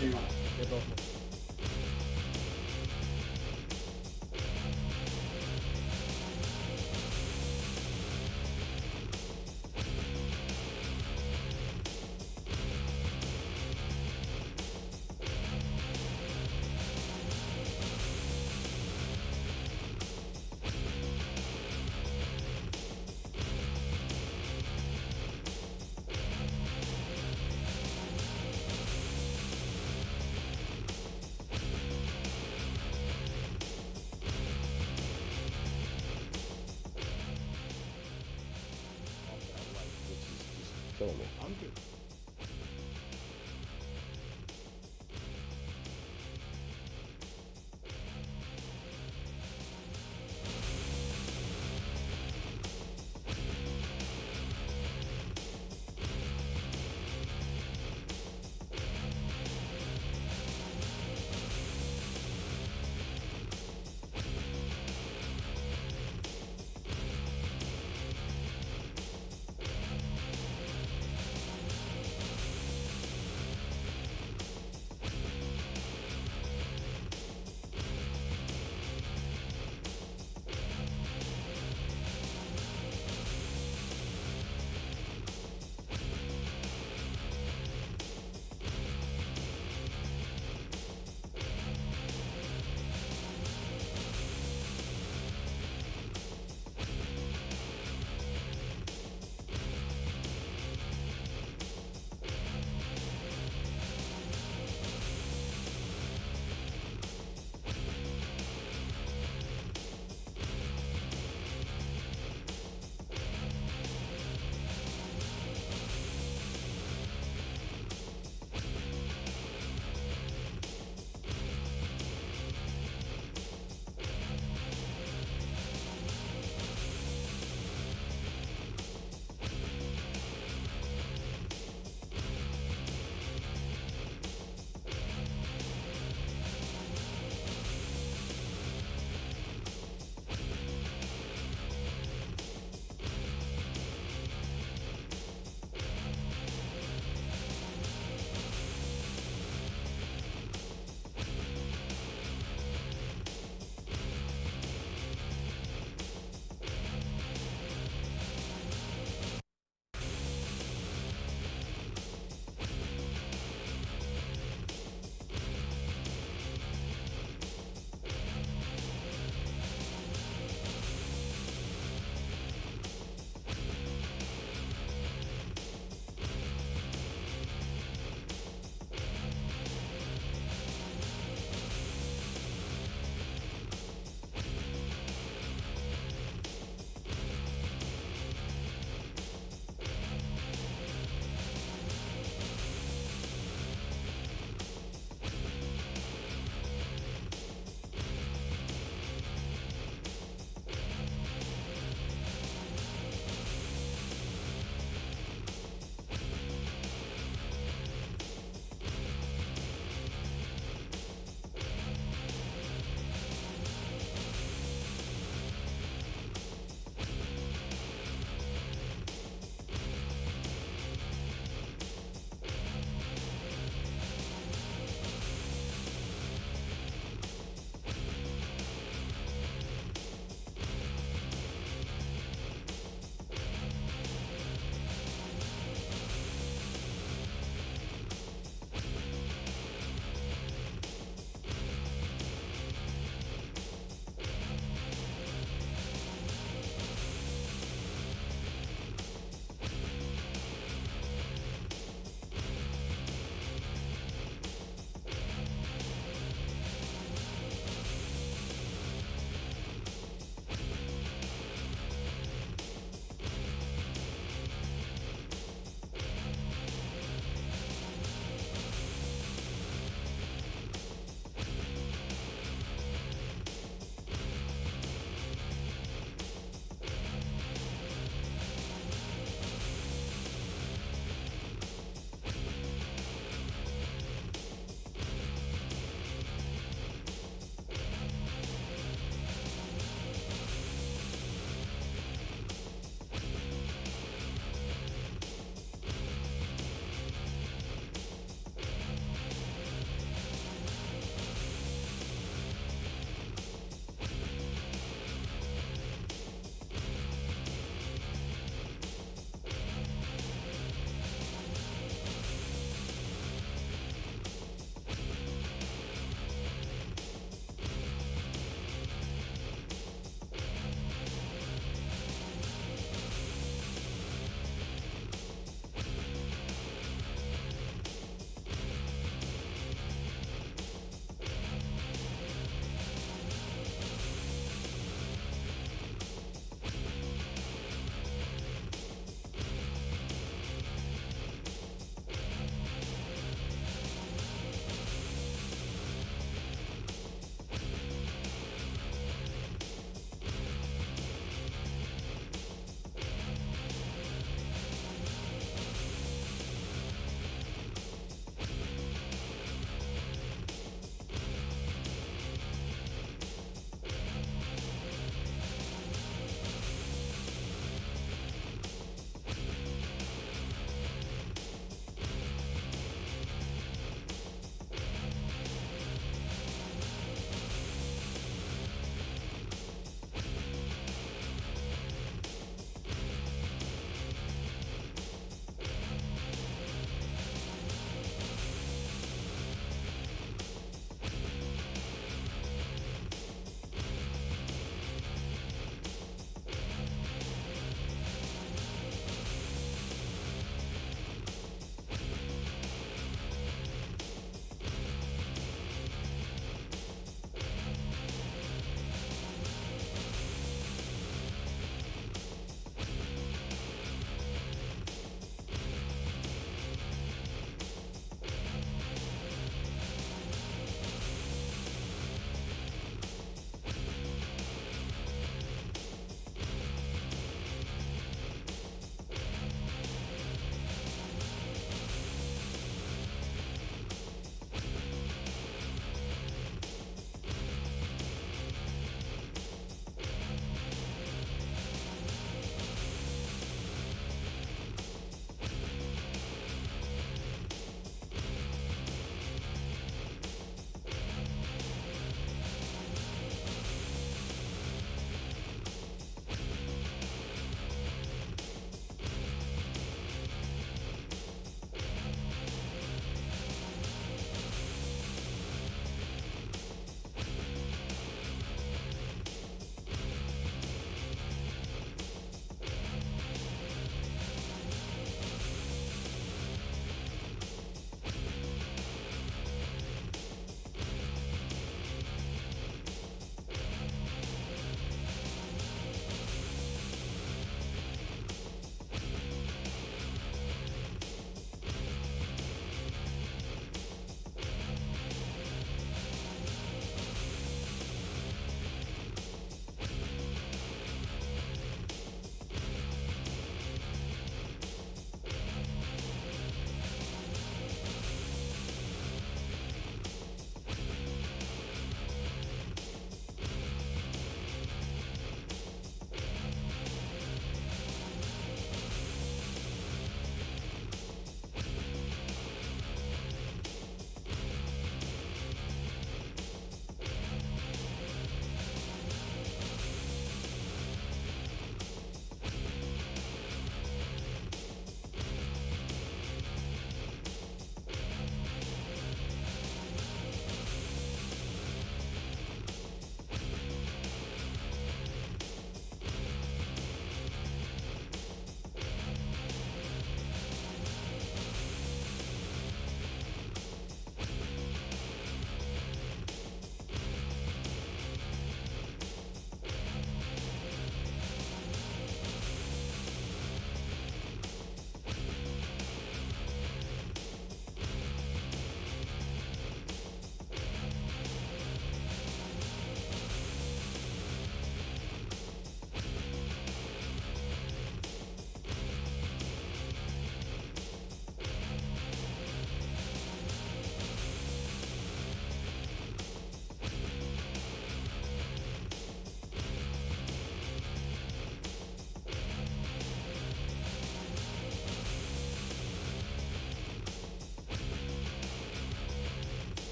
Sí, de rojo. Off that light, which is just killing me. I'm good.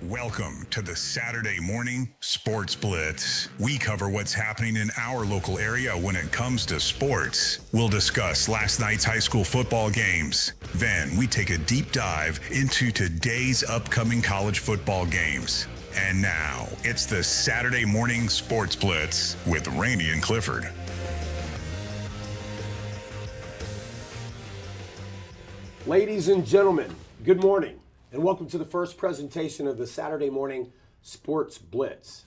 Welcome to the Saturday Morning Sports Blitz. We cover what's happening in our local area when it comes to sports. We'll discuss last night's high school football games. Then we take a deep dive into today's upcoming college football games. And now it's the Saturday Morning Sports Blitz with Randy and Clifford. Ladies and gentlemen, good morning. And welcome to the first presentation of the Saturday Morning Sports Blitz.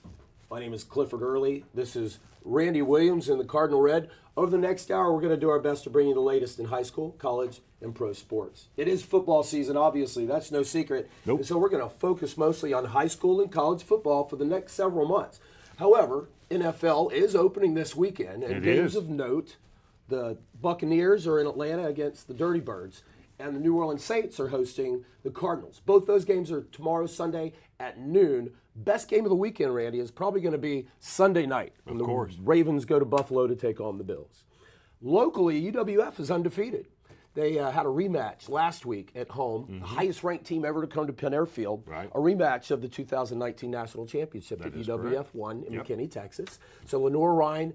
My name is Clifford Early. This is Randy Williams in the Cardinal Red. Over the next hour, we're going to do our best to bring you the latest in high school, college, and pro sports. It is football season, obviously. That's no secret. Nope. And so we're going to focus mostly on high school and college football for the next several months. However, NFL is opening this weekend. And games of note, the Buccaneers are in Atlanta against the Dirty Birds. And the New Orleans Saints are hosting the Cardinals. Both those games are tomorrow, Sunday at noon. Best game of the weekend, Randy, is probably going to be Sunday night when the Ravens go to Buffalo to take on the Bills. Locally, UWF is undefeated. They had a rematch last week at home, the highest-ranked team ever to come to Penn Air Field, a rematch of the 2019 National Championship that UWF won in McKinney, Texas. So Lenore Ryan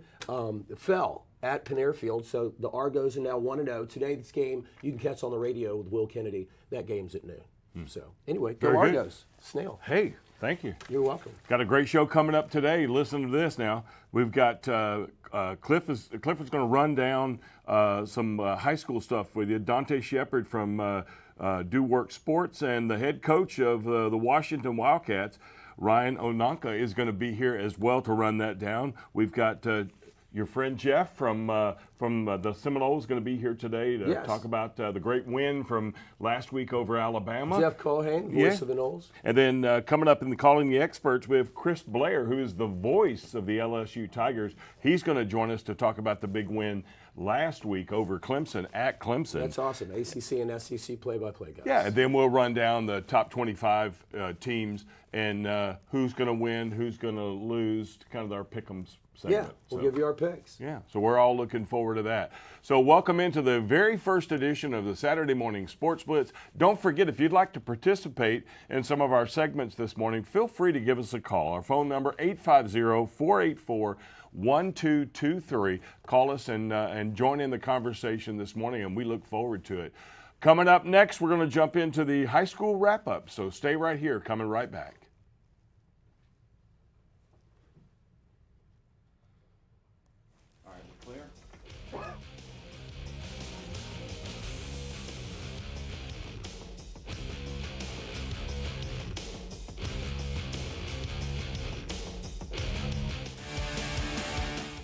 fell at Penn Air Field, so the Argos are now 1-0. Today, this game you can catch on the radio with Will Kennedy. That game's at noon. So anyway, go Argos. Snail. Hey, thank you. You're welcome. Got a great show coming up today. Listen to this now. We've got Cliff is going to run down some high school stuff with you. Dante Shepard from Do Work Sports and the head coach of the Washington Wildcats, Ryan Onanka, is going to be here as well to run that down. We've got your friend Jeff from the Seminoles going to be here today to talk about the great win from last week over Alabama. Jeff Cohane, voice of the Noles. And then coming up in the Calling the Experts, we have Chris Blair, who is the voice of the LSU Tigers. He's going to join us to talk about the big win last week over Clemson at Clemson. That's awesome. ACC and SEC play-by-play guys. Yeah, and then we'll run down the top 25 teams and who's going to win, who's going to lose, kind of our pick'ems segment. Yeah, we'll give you our picks. Yeah, so we're all looking forward to that. So welcome into the very first edition of the Saturday Morning Sports Blitz. Don't forget, if you'd like to participate in some of our segments this morning, feel free to give us a call. Our phone number, 850-484-1223. Call us and join in the conversation this morning, and we look forward to it. Coming up next, we're going to jump into the high school wrap-up, so stay right here, coming right back. All right, we're clear.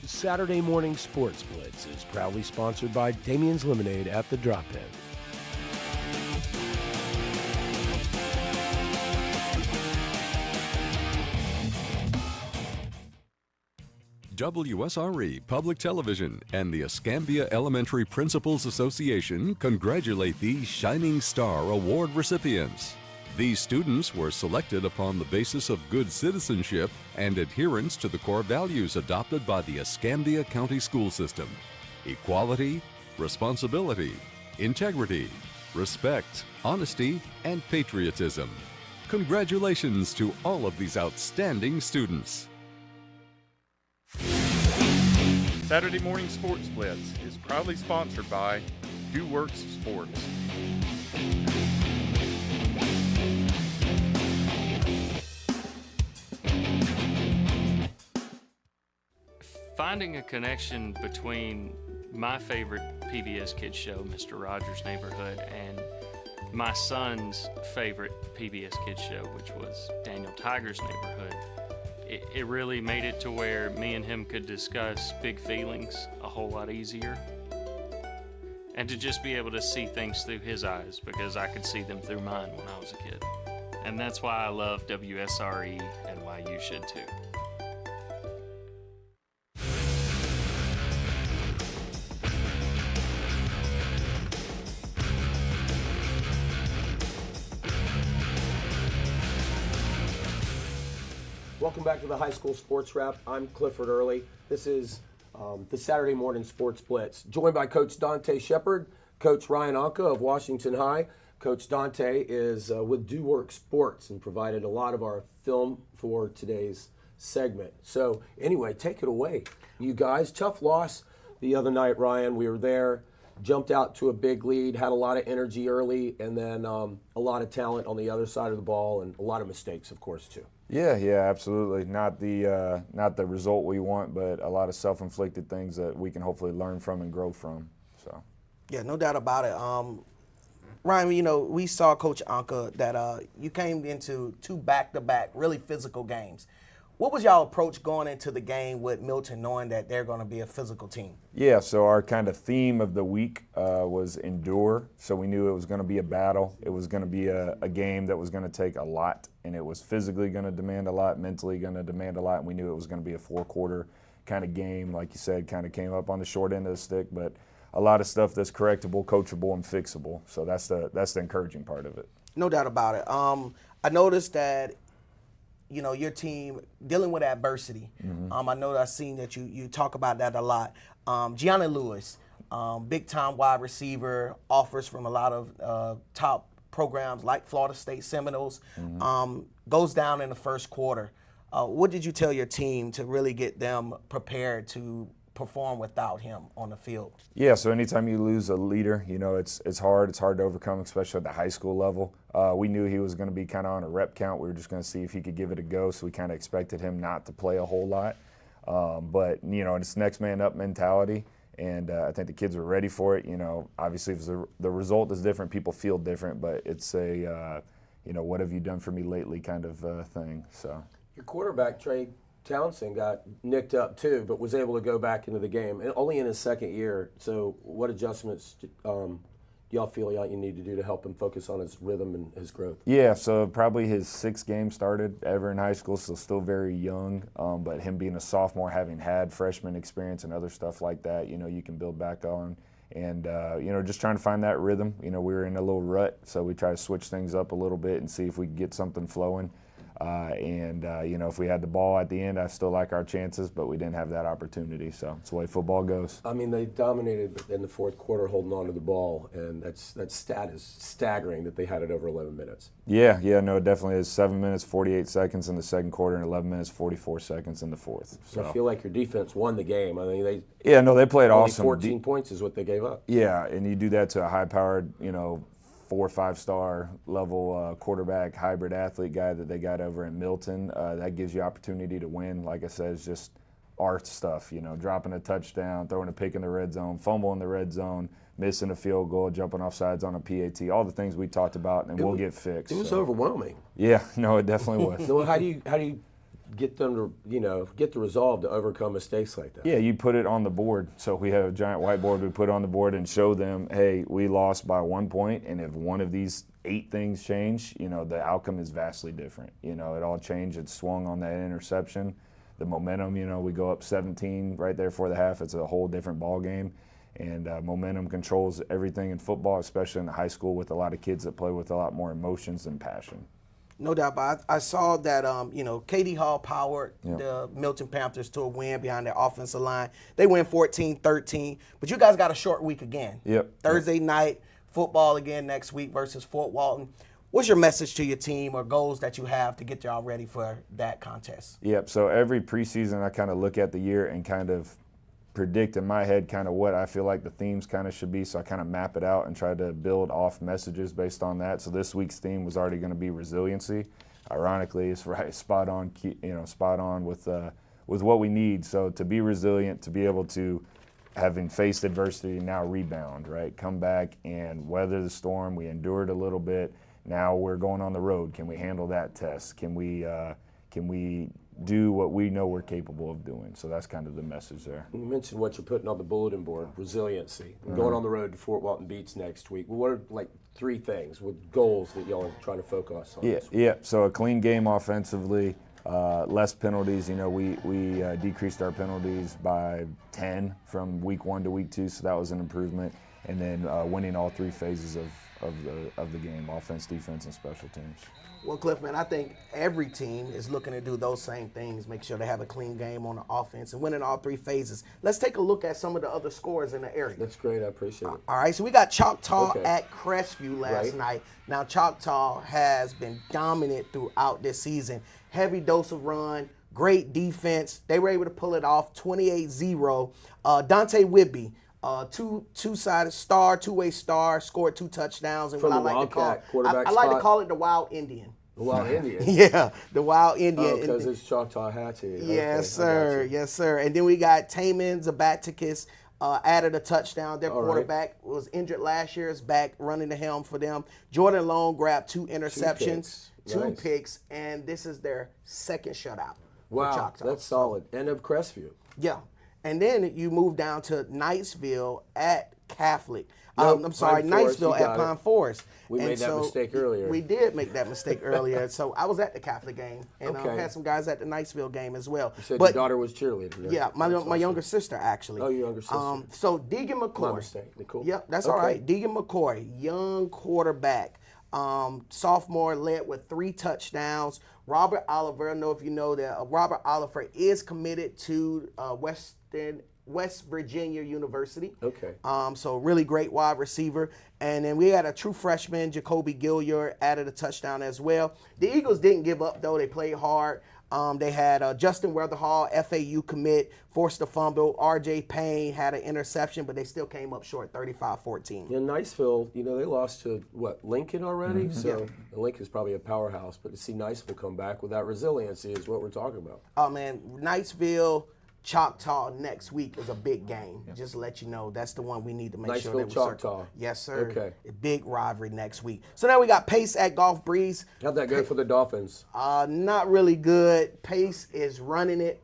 Saturday Morning Sports Blitz is proudly sponsored by Damien's Lemonade at the Drop-In. WSRE Public Television and the Escambia Elementary Principals Association congratulate these Shining Star Award recipients. These students were selected upon the basis of good citizenship and adherence to the core values adopted by the Escambia County School System: equality, responsibility, integrity, respect, honesty, and patriotism. Congratulations to all of these outstanding students. Saturday Morning Sports Blitz is proudly sponsored by Do Works Sports. Finding a connection between my favorite PBS Kids show, Mr. Rogers' Neighborhood, and my son's favorite PBS Kids show, which was Daniel Tiger's Neighborhood, it really made it to where me and him could discuss big feelings a whole lot easier. And to just be able to see things through his eyes, because I could see them through mine when I was a kid. And that's why I love WSRE and why you should too. Welcome back to the High School Sports Wrap. I'm Clifford Early. This is the Saturday Morning Sports Blitz, joined by Coach Dante Shepard, Coach Ryan Anka of Washington High. Coach Dante is with Do Work Sports and provided a lot of our film for today's segment. So anyway, take it away, you guys. Tough loss the other night, Ryan. We were there, jumped out to a big lead, had a lot of energy early, and then a lot of talent on the other side of the ball, and a lot of mistakes, of course, too. Yeah, absolutely. Not the result we want, but a lot of self-inflicted things that we can hopefully learn from and grow from. So. Yeah, no doubt about it. Ryan, we saw Coach Anka that you came into 2 back-to-back really physical games. What was y'all approach going into the game with Milton, knowing that they're going to be a physical team? Yeah, so our kind of theme of the week was endure. So we knew it was going to be a battle. It was going to be a game that was going to take a lot, and it was physically going to demand a lot, mentally going to demand a lot, and we knew it was going to be a 4-quarter kind of game. Like you said, kind of came up on the short end of the stick, but a lot of stuff that's correctable, coachable, and fixable. So that's the encouraging part of it. No doubt about it. I noticed that your team dealing with adversity. I know I've seen that you talk about that a lot. Gianna Lewis, big time wide receiver, offers from a lot of top programs like Florida State Seminoles, goes down in the first quarter. What did you tell your team to really get them prepared to perform without him on the field? Yeah, so anytime you lose a leader, it's hard. It's hard to overcome, especially at the high school level. We knew he was going to be kind of on a rep count. We were just going to see if he could give it a go, so we kind of expected him not to play a whole lot. But it's next man up mentality, and I think the kids were ready for it. Obviously, if the result is different, people feel different, but it's a, what have you done for me lately kind of thing. So Your quarterback, Trey Townsend, got nicked up too, but was able to go back into the game, and only in his second year. So what adjustments do y'all feel like you need to do to help him focus on his rhythm and his growth? Yeah, so probably his 6th game started ever in high school, so still very young. But him being a sophomore, having had freshman experience and other stuff like that, you can build back on. And, just trying to find that rhythm. We were in a little rut, so we try to switch things up a little bit and see if we can get something flowing. If we had the ball at the end, I still like our chances, but we didn't have that opportunity. So it's the way football goes. I mean, they dominated in the 4th quarter holding on to the ball, and that stat is staggering that they had it over 11 minutes. Yeah, no, it definitely is. 7 minutes, 48 seconds in the 2nd quarter, and 11 minutes, 44 seconds in the 4th. So I feel like your defense won the game. I mean, they played only awesome. 14 points is what they gave up. Yeah, and you do that to a high-powered, 4 or 5-star level quarterback, hybrid athlete guy that they got over in Milton. That gives you opportunity to win. Like I said, it's just art stuff, dropping a touchdown, throwing a pick in the red zone, fumble in the red zone, missing a field goal, jumping off sides on a PAT, all the things we talked about, and we'll get fixed. It was overwhelming. Yeah, no, it definitely was. So how do you get them to, get the resolve to overcome mistakes like that? Yeah, you put it on the board. So we have a giant whiteboard we put on the board and show them, hey, we lost by 1 point, and if one of these 8 things change, the outcome is vastly different. It all changed. It swung on that interception. The momentum, we go up 17 right there for the half. It's a whole different ball game. And momentum controls everything in football, especially in the high school with a lot of kids that play with a lot more emotions and passion. No doubt, but I saw that, Katie Hall powered the Milton Panthers to a win behind their offensive line. They win 14-13, but you guys got a short week again. Yep. Thursday night, football again next week versus Fort Walton. What's your message to your team or goals that you have to get y'all ready for that contest? Yep, so every preseason I kind of look at the year and kind of predict in my head kind of what I feel like the themes kind of should be, so I kind of map it out and try to build off messages based on that. So this week's theme was already going to be resiliency. Ironically, it's right spot on with what we need. So to be resilient, to be able to, having faced adversity, now rebound, right? Come back and weather the storm. We endured a little bit. Now we're going on the road. Can we handle that test? Can we do what we know we're capable of doing? So that's kind of the message there. You mentioned what you're putting on the bulletin board, resiliency. Going on the road to Fort Walton Beach next week. What are 3 things with goals that y'all are trying to focus on? Yeah. So a clean game offensively, less penalties. We decreased our penalties by 10 from week 1 to week 2, so that was an improvement. And then winning all 3 phases of the game, offense, defense, and special teams. Well, Cliff, man, I think every team is looking to do those same things, make sure they have a clean game on the offense and win in all three phases. Let's take a look at some of the other scores in the area. That's great. I appreciate it. All right, so we got Choctaw at Crestview last night. Now, Choctaw has been dominant throughout this season. Heavy dose of run, great defense. They were able to pull it off 28-0. Dante Whitby, two-sided star, two-way star, scored 2 touchdowns. And From what the I like to call Wildcat quarterback I like to spot? call it the Wild Indian. The Wild Indian. Yeah, the Wild Indian. Because it's Choctaw Hattie. Yes, sir. Yes, sir. And then we got Taman Zabatikis added a touchdown. Their quarterback was injured last year. Is back running the helm for them. Jordan Long grabbed 2 interceptions, two picks, and this is their second shutout. Wow, for Choctaw. that's solid. End of Crestview. Yeah. And then you move down to Niceville at Catholic. Nope, I'm sorry, Pine Forest, Niceville you at got Pine it. Forest. We And made that mistake earlier. We did make that mistake earlier. So I was at the Catholic game and had some guys at the Niceville game as well. You said your daughter was cheerleader. Right? Yeah, my younger sister actually. Oh, your younger sister. So Deegan McCoy. My mistake, Nicole. Yep, that's all right. Deegan McCoy, young quarterback, sophomore, led with 3 touchdowns. Robert Oliver, I don't know if you know that Robert Oliver is committed to West Virginia University. Okay. So really great wide receiver. And then we had a true freshman, Jacoby Gilliard, added a touchdown as well. The Eagles didn't give up, though. They played hard. They had Justin Weatherhall, FAU commit, forced a fumble. R.J. Payne had an interception, but they still came up short, 35-14. In Niceville, they lost to, Lincoln already? So Lincoln's probably a powerhouse. But to see Niceville come back with that resiliency is what we're talking about. Oh, man, Niceville, Choctaw next week is a big game. Just to let you know, that's the one we need to make sure that we Choctaw. Yes, sir. Okay. A big rivalry next week. So now we got Pace at Gulf Breeze. How'd that go for the Dolphins? Not really good. Pace is running it,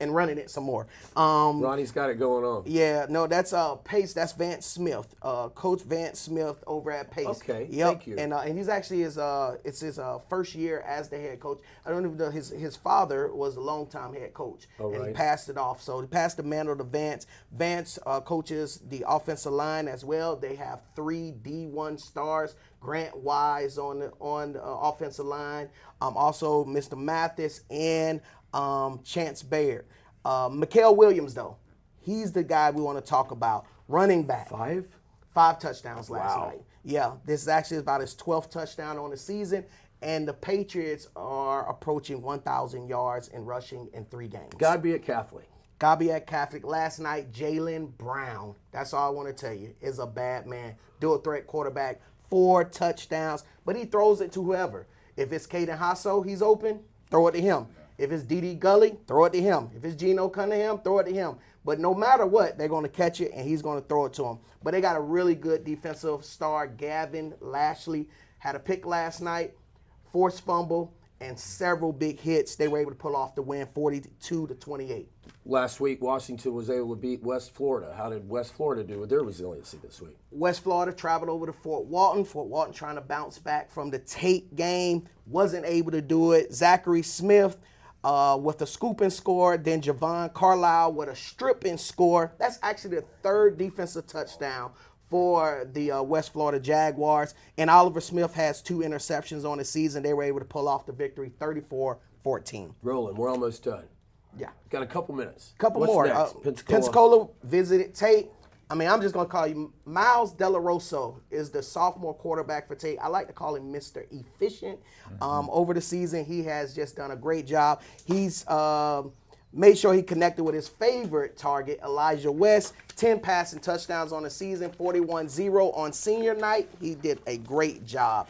and running it some more. Ronnie's got it going on. Yeah, no, that's Pace. That's Vance Smith, Coach Vance Smith over at Pace. Okay, yep. thank you. And he's actually it's his first year as the head coach. I don't even know his father was a longtime head coach, and he passed it off. So he passed the mantle to Vance. Vance coaches the offensive line as well. They have 3 D1 stars. Grant Wise on the offensive line. Also Mr. Mathis and Chance Baird. Mikael Williams, though, he's the guy we want to talk about. Running back. 5 touchdowns last night. Yeah, this is actually about his 12th touchdown on the season, and the Patriots are approaching 1,000 yards in rushing in 3 games. Gotta be at Catholic. Last night, Jalen Brown, that's all I want to tell you, is a bad man. Dual threat quarterback, 4 touchdowns, but he throws it to whoever. If it's Caden Hasso, he's open, throw it to him. If it's D.D. Gully, throw it to him. If it's Geno Cunningham, throw it to him. But no matter what, they're going to catch it, and he's going to throw it to him. But they got a really good defensive star. Gavin Lashley had a pick last night, forced fumble, and several big hits. They were able to pull off the win, 42-28. Last week, Washington was able to beat West Florida. How did West Florida do with their resiliency this week? West Florida traveled over to Fort Walton. Fort Walton trying to bounce back from the Tate game. Wasn't able to do it. Zachary Smith with a scooping score. Then Javon Carlisle with a stripping score. That's actually the 3rd defensive touchdown for the West Florida Jaguars. And Oliver Smith has 2 interceptions on the season. They were able to pull off the victory, 34-14. Rolling. We're almost done. Yeah. Got a couple minutes. What's more. Next? Pensacola. Pensacola visited Tate. I mean, I'm just going to call you Miles Delarosa is the sophomore quarterback for Tate. I like to call him Mr. Efficient. Over the season, he has just done a great job. He's made sure he connected with his favorite target, Elijah West. 10 passing touchdowns on the season, 41-0 on senior night. He did a great job.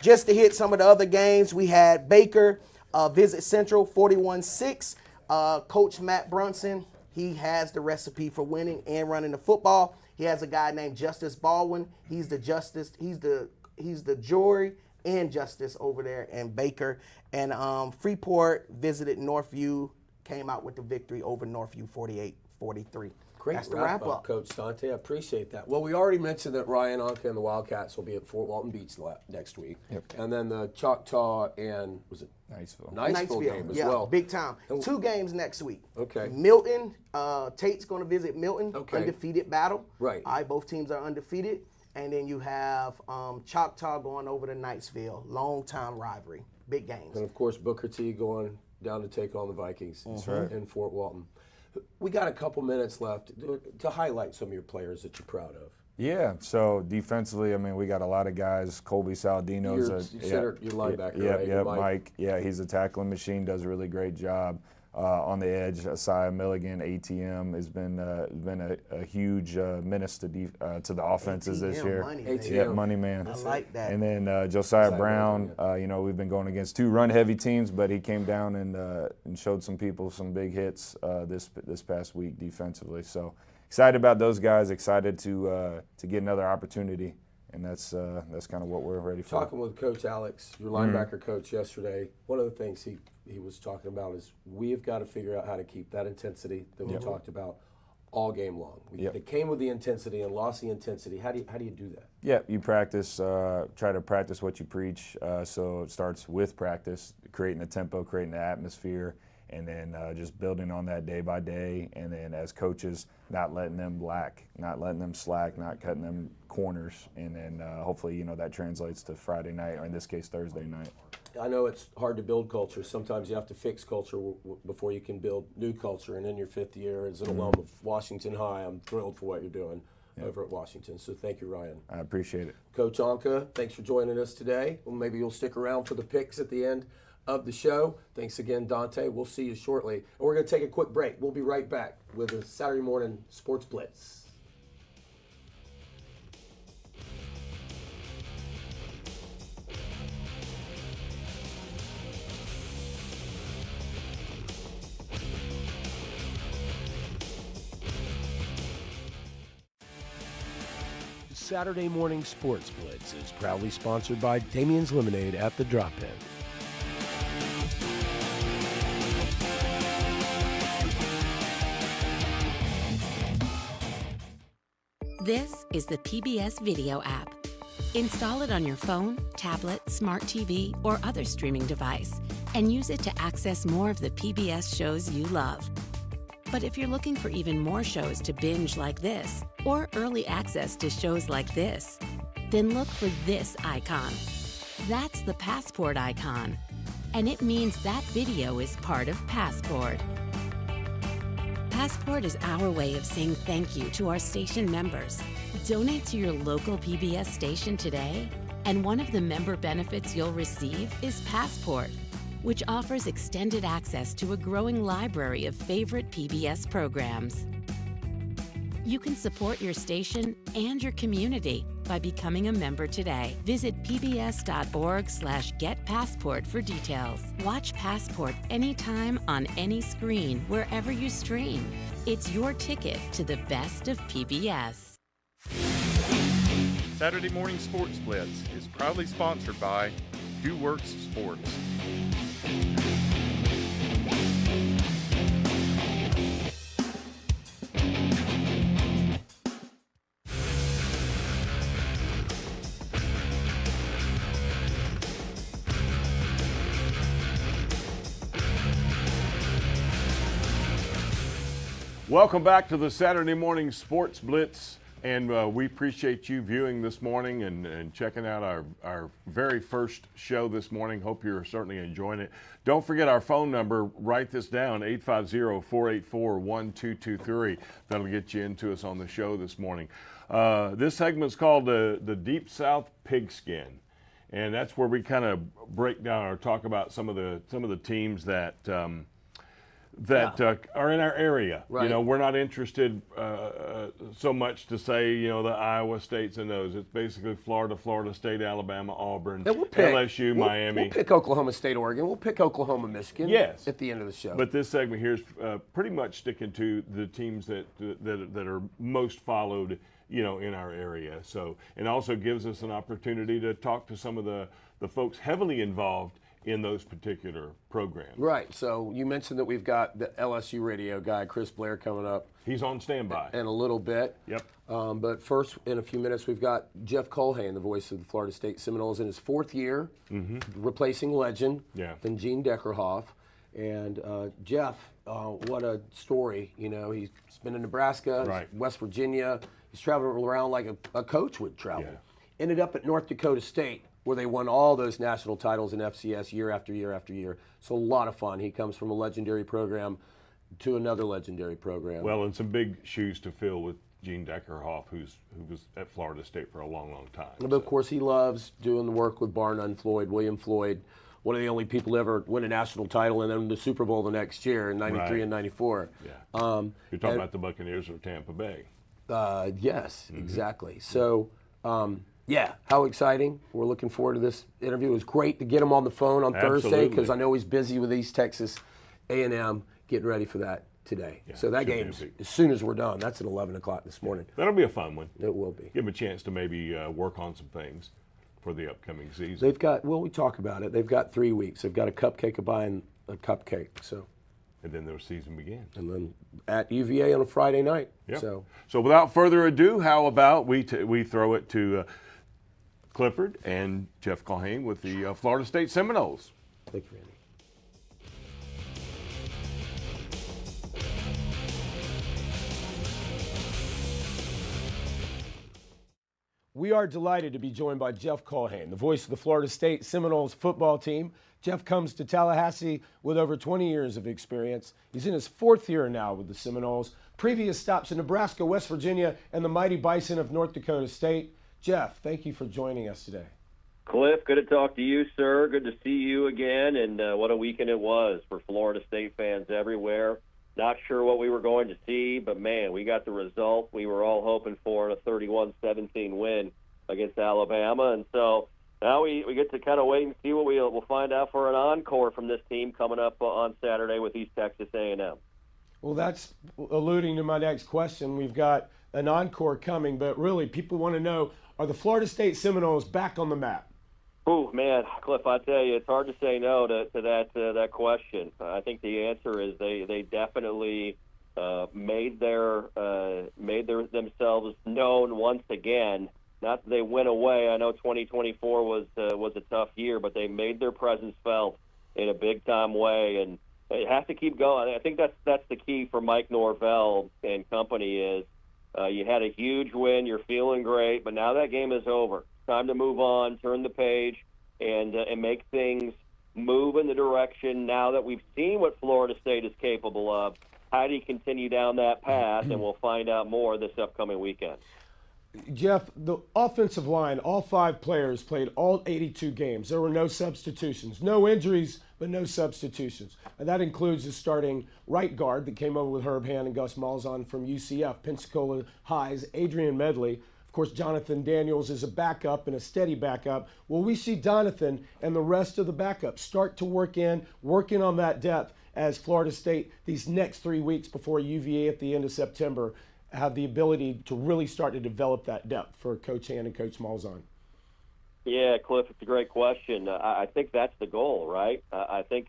Just to hit some of the other games, we had Baker visit Central, 41-6. Coach Matt Brunson, he has the recipe for winning and running the football. He has a guy named Justice Baldwin. He's the jury and justice over there in Baker. And Freeport visited Northview, came out with the victory over Northview, 48-43. Great That's the wrap up. Coach Dante. I appreciate that. Well, we already mentioned that Ryan Anka and the Wildcats will be at Fort Walton Beach next week. Yep. And then the Choctaw and, was it Niceville game as well. Big time. 2 games next week. Okay. Milton, Tate's going to visit Milton, Okay. undefeated battle. Right. Both teams are undefeated. and then you have Choctaw going over to Knightsville. Long-time rivalry, big games. And of course, Booker T going down to take on the Vikings in Fort Walton. We got a couple minutes left to highlight some of your players that you're proud of. Yeah, so defensively, I mean, we got a lot of guys. Colby Saladino's your linebacker, yeah, right? Yeah, Mike. Yeah, he's a tackling machine, does a really great job. On the edge, Asaya Milligan, ATM, has been a huge menace to the offenses this year. ATM, money man. I like that. And then Josiah Brown, we've been going against 2 run-heavy teams, but he came down and showed some people some big hits this past week defensively. So excited about those guys. Excited to get another opportunity. And that's kind of what we're ready for. Talking with Coach Alex, your linebacker coach, yesterday, one of the things he was talking about is we've got to figure out how to keep that intensity that we talked about all game long. They came with the intensity and lost the intensity. How do you do that? Yeah, you practice, try to practice what you preach. So it starts with practice, creating a tempo, creating the atmosphere, and then just building on that day by day. And then as coaches, not letting them lack, not letting them slack, not cutting them corners. And then hopefully, that translates to Friday night, or in this case, Thursday night. I know it's hard to build culture. Sometimes you have to fix culture before you can build new culture. And in your 5th year as an alum of Washington High, I'm thrilled for what you're doing over at Washington. So thank you, Ryan. I appreciate it. Coach Anka, thanks for joining us today. Well, maybe you'll stick around for the picks at the end of the show. Thanks again, Dante. We'll see you shortly. And we're going to take a quick break. We'll be right back with a Saturday morning Sports Blitz. Saturday Morning Sports Blitz is proudly sponsored by Damien's Lemonade at the Drop-In. This is the PBS Video app. Install it on your phone, tablet, smart TV, or other streaming device, and use it to access more of the PBS shows you love. But if you're looking for even more shows to binge like this, or early access to shows like this, then look for this icon. That's the Passport icon, and it means that video is part of Passport. Passport is our way of saying thank you to our station members. Donate to your local PBS station today, and one of the member benefits you'll receive is Passport, which offers extended access to a growing library of favorite PBS programs. You can support your station and your community by becoming a member today. Visit pbs.org/getpassport for details. Watch Passport anytime on any screen, wherever you stream. It's your ticket to the best of PBS. Saturday Morning Sports Blitz is proudly sponsored by Do Works Sports. Welcome back to the Saturday Morning Sports Blitz, and we appreciate you viewing this morning and checking out our very first show this morning. Hope you're certainly enjoying it. Don't forget our phone number. Write this down, 850-484-1223. That'll get you into us on the show this morning. This segment's called the Deep South Pigskin, and that's where we kind of break down or talk about some of the teams that are in our area. Right. You know, we're not interested so much to say, the Iowa States and those. It's basically Florida State, Alabama, Auburn, LSU, Miami. We'll pick Oklahoma State, Oregon. We'll pick Oklahoma, Michigan. Yes. At the end of the show. But this segment here is pretty much sticking to the teams that are most followed, in our area. So, and also gives us an opportunity to talk to some of the folks heavily involved in those particular programs. Right. So you mentioned that we've got the LSU radio guy, Chris Blair, coming up. He's on standby. In a little bit. Yep. But first, in a few minutes, we've got Jeff Culhane, the voice of the Florida State Seminoles, in his 4th year, replacing legend, then Gene Deckerhoff. And Jeff, what a story. He's been in Nebraska, right. West Virginia. He's traveling around like a coach would travel. Yeah. Ended up at North Dakota State, where they won all those national titles in FCS year after year after year. So a lot of fun. He comes from a legendary program to another legendary program. Well, and some big shoes to fill with Gene Deckerhoff, who was at Florida State for a long, long time. But of course, he loves doing the work with Barnum Floyd, William Floyd, one of the only people to ever win a national title and then the Super Bowl the next year in '93 Right. and '94. Yeah. You're talking about the Buccaneers of Tampa Bay. Yes, exactly. So, yeah, how exciting. We're looking forward to this interview. It was great to get him on the phone on Thursday because I know he's busy with East Texas A&M getting ready for that today. Yeah, so that should be game's, big. as soon as we're done, that's at 11 o'clock this morning. That'll be a fun one. It will be. Give them a chance to maybe work on some things for the upcoming season. They've got, well, we talk about it. They've got 3 weeks. They've got a cupcake, a bye, and a cupcake. So, and then their season begins. and then at UVA on a Friday night. Yep. So without further ado, how about we throw it to Clifford and Jeff Culhane with the Florida State Seminoles. thank you, Randy. We are delighted to be joined by Jeff Culhane, the voice of the Florida State Seminoles football team. Jeff comes to Tallahassee with over 20 years of experience. He's in his 4th year now with the Seminoles. Previous stops in Nebraska, West Virginia, and the mighty Bison of North Dakota State. Jeff, thank you for joining us today. Cliff, good to talk to you, sir. Good to see you again, and what a weekend it was for Florida State fans everywhere. Not sure what we were going to see, but, man, we got the result we were all hoping for in a 31-17 win against Alabama. And so now we get to kind of wait and see what we'll find out for an encore from this team coming up on Saturday with East Texas A&M. Well, that's alluding to my next question. We've got an encore coming, but really people want to know, are the Florida State Seminoles back on the map? Oh, man, Cliff, I tell you, it's hard to say no to that question. I think the answer is they definitely made themselves known once again. Not that they went away. I know 2024 was a tough year, but they made their presence felt in a big time way, and it has to keep going. I think that's the key for Mike Norvell and company is you had a huge win, you're feeling great, but now that game is over. Time to move on, turn the page, and make things move in the direction now that we've seen what Florida State is capable of. How do you continue down that path? And we'll find out more this upcoming weekend. Jeff, the offensive line, all 5 players played all 82 games. There were no substitutions, no injuries, but no substitutions. And that includes the starting right guard that came over with Herb Hand and Gus Malzahn from UCF, Pensacola High's Adrian Medley. Of course, Jonathan Daniels is a backup and a steady backup. Will we see Jonathan and the rest of the backups start to working on that depth as Florida State, these next 3 weeks before UVA at the end of September, have the ability to really start to develop that depth for Coach Hand and Coach Malzahn? Yeah, Cliff, it's a great question. I think that's the goal, right? I think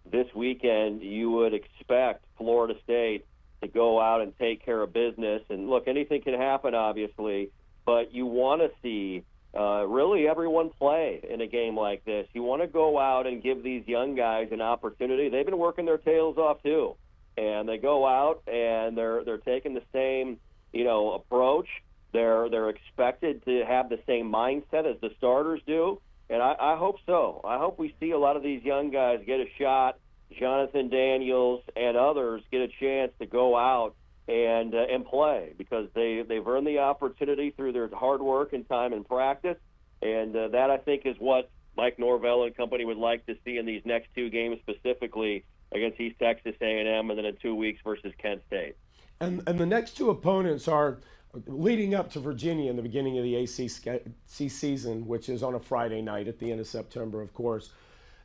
this weekend you would expect Florida State to go out and take care of business. And look, anything can happen, obviously, but you want to see really everyone play in a game like this. You want to go out and give these young guys an opportunity. They've been working their tails off too, and they go out and they're taking the same approach. They're expected to have the same mindset as the starters do, and I hope so. I hope we see a lot of these young guys get a shot. Jonathan Daniels and others get a chance to go out and play because they've earned the opportunity through their hard work and time and practice, and that I think is what Mike Norvell and company would like to see in these next 2 games, specifically against East Texas A&M and then in 2 weeks versus Kent State. And the next 2 opponents are leading up to Virginia in the beginning of the ACC season, which is on a Friday night at the end of September, of course.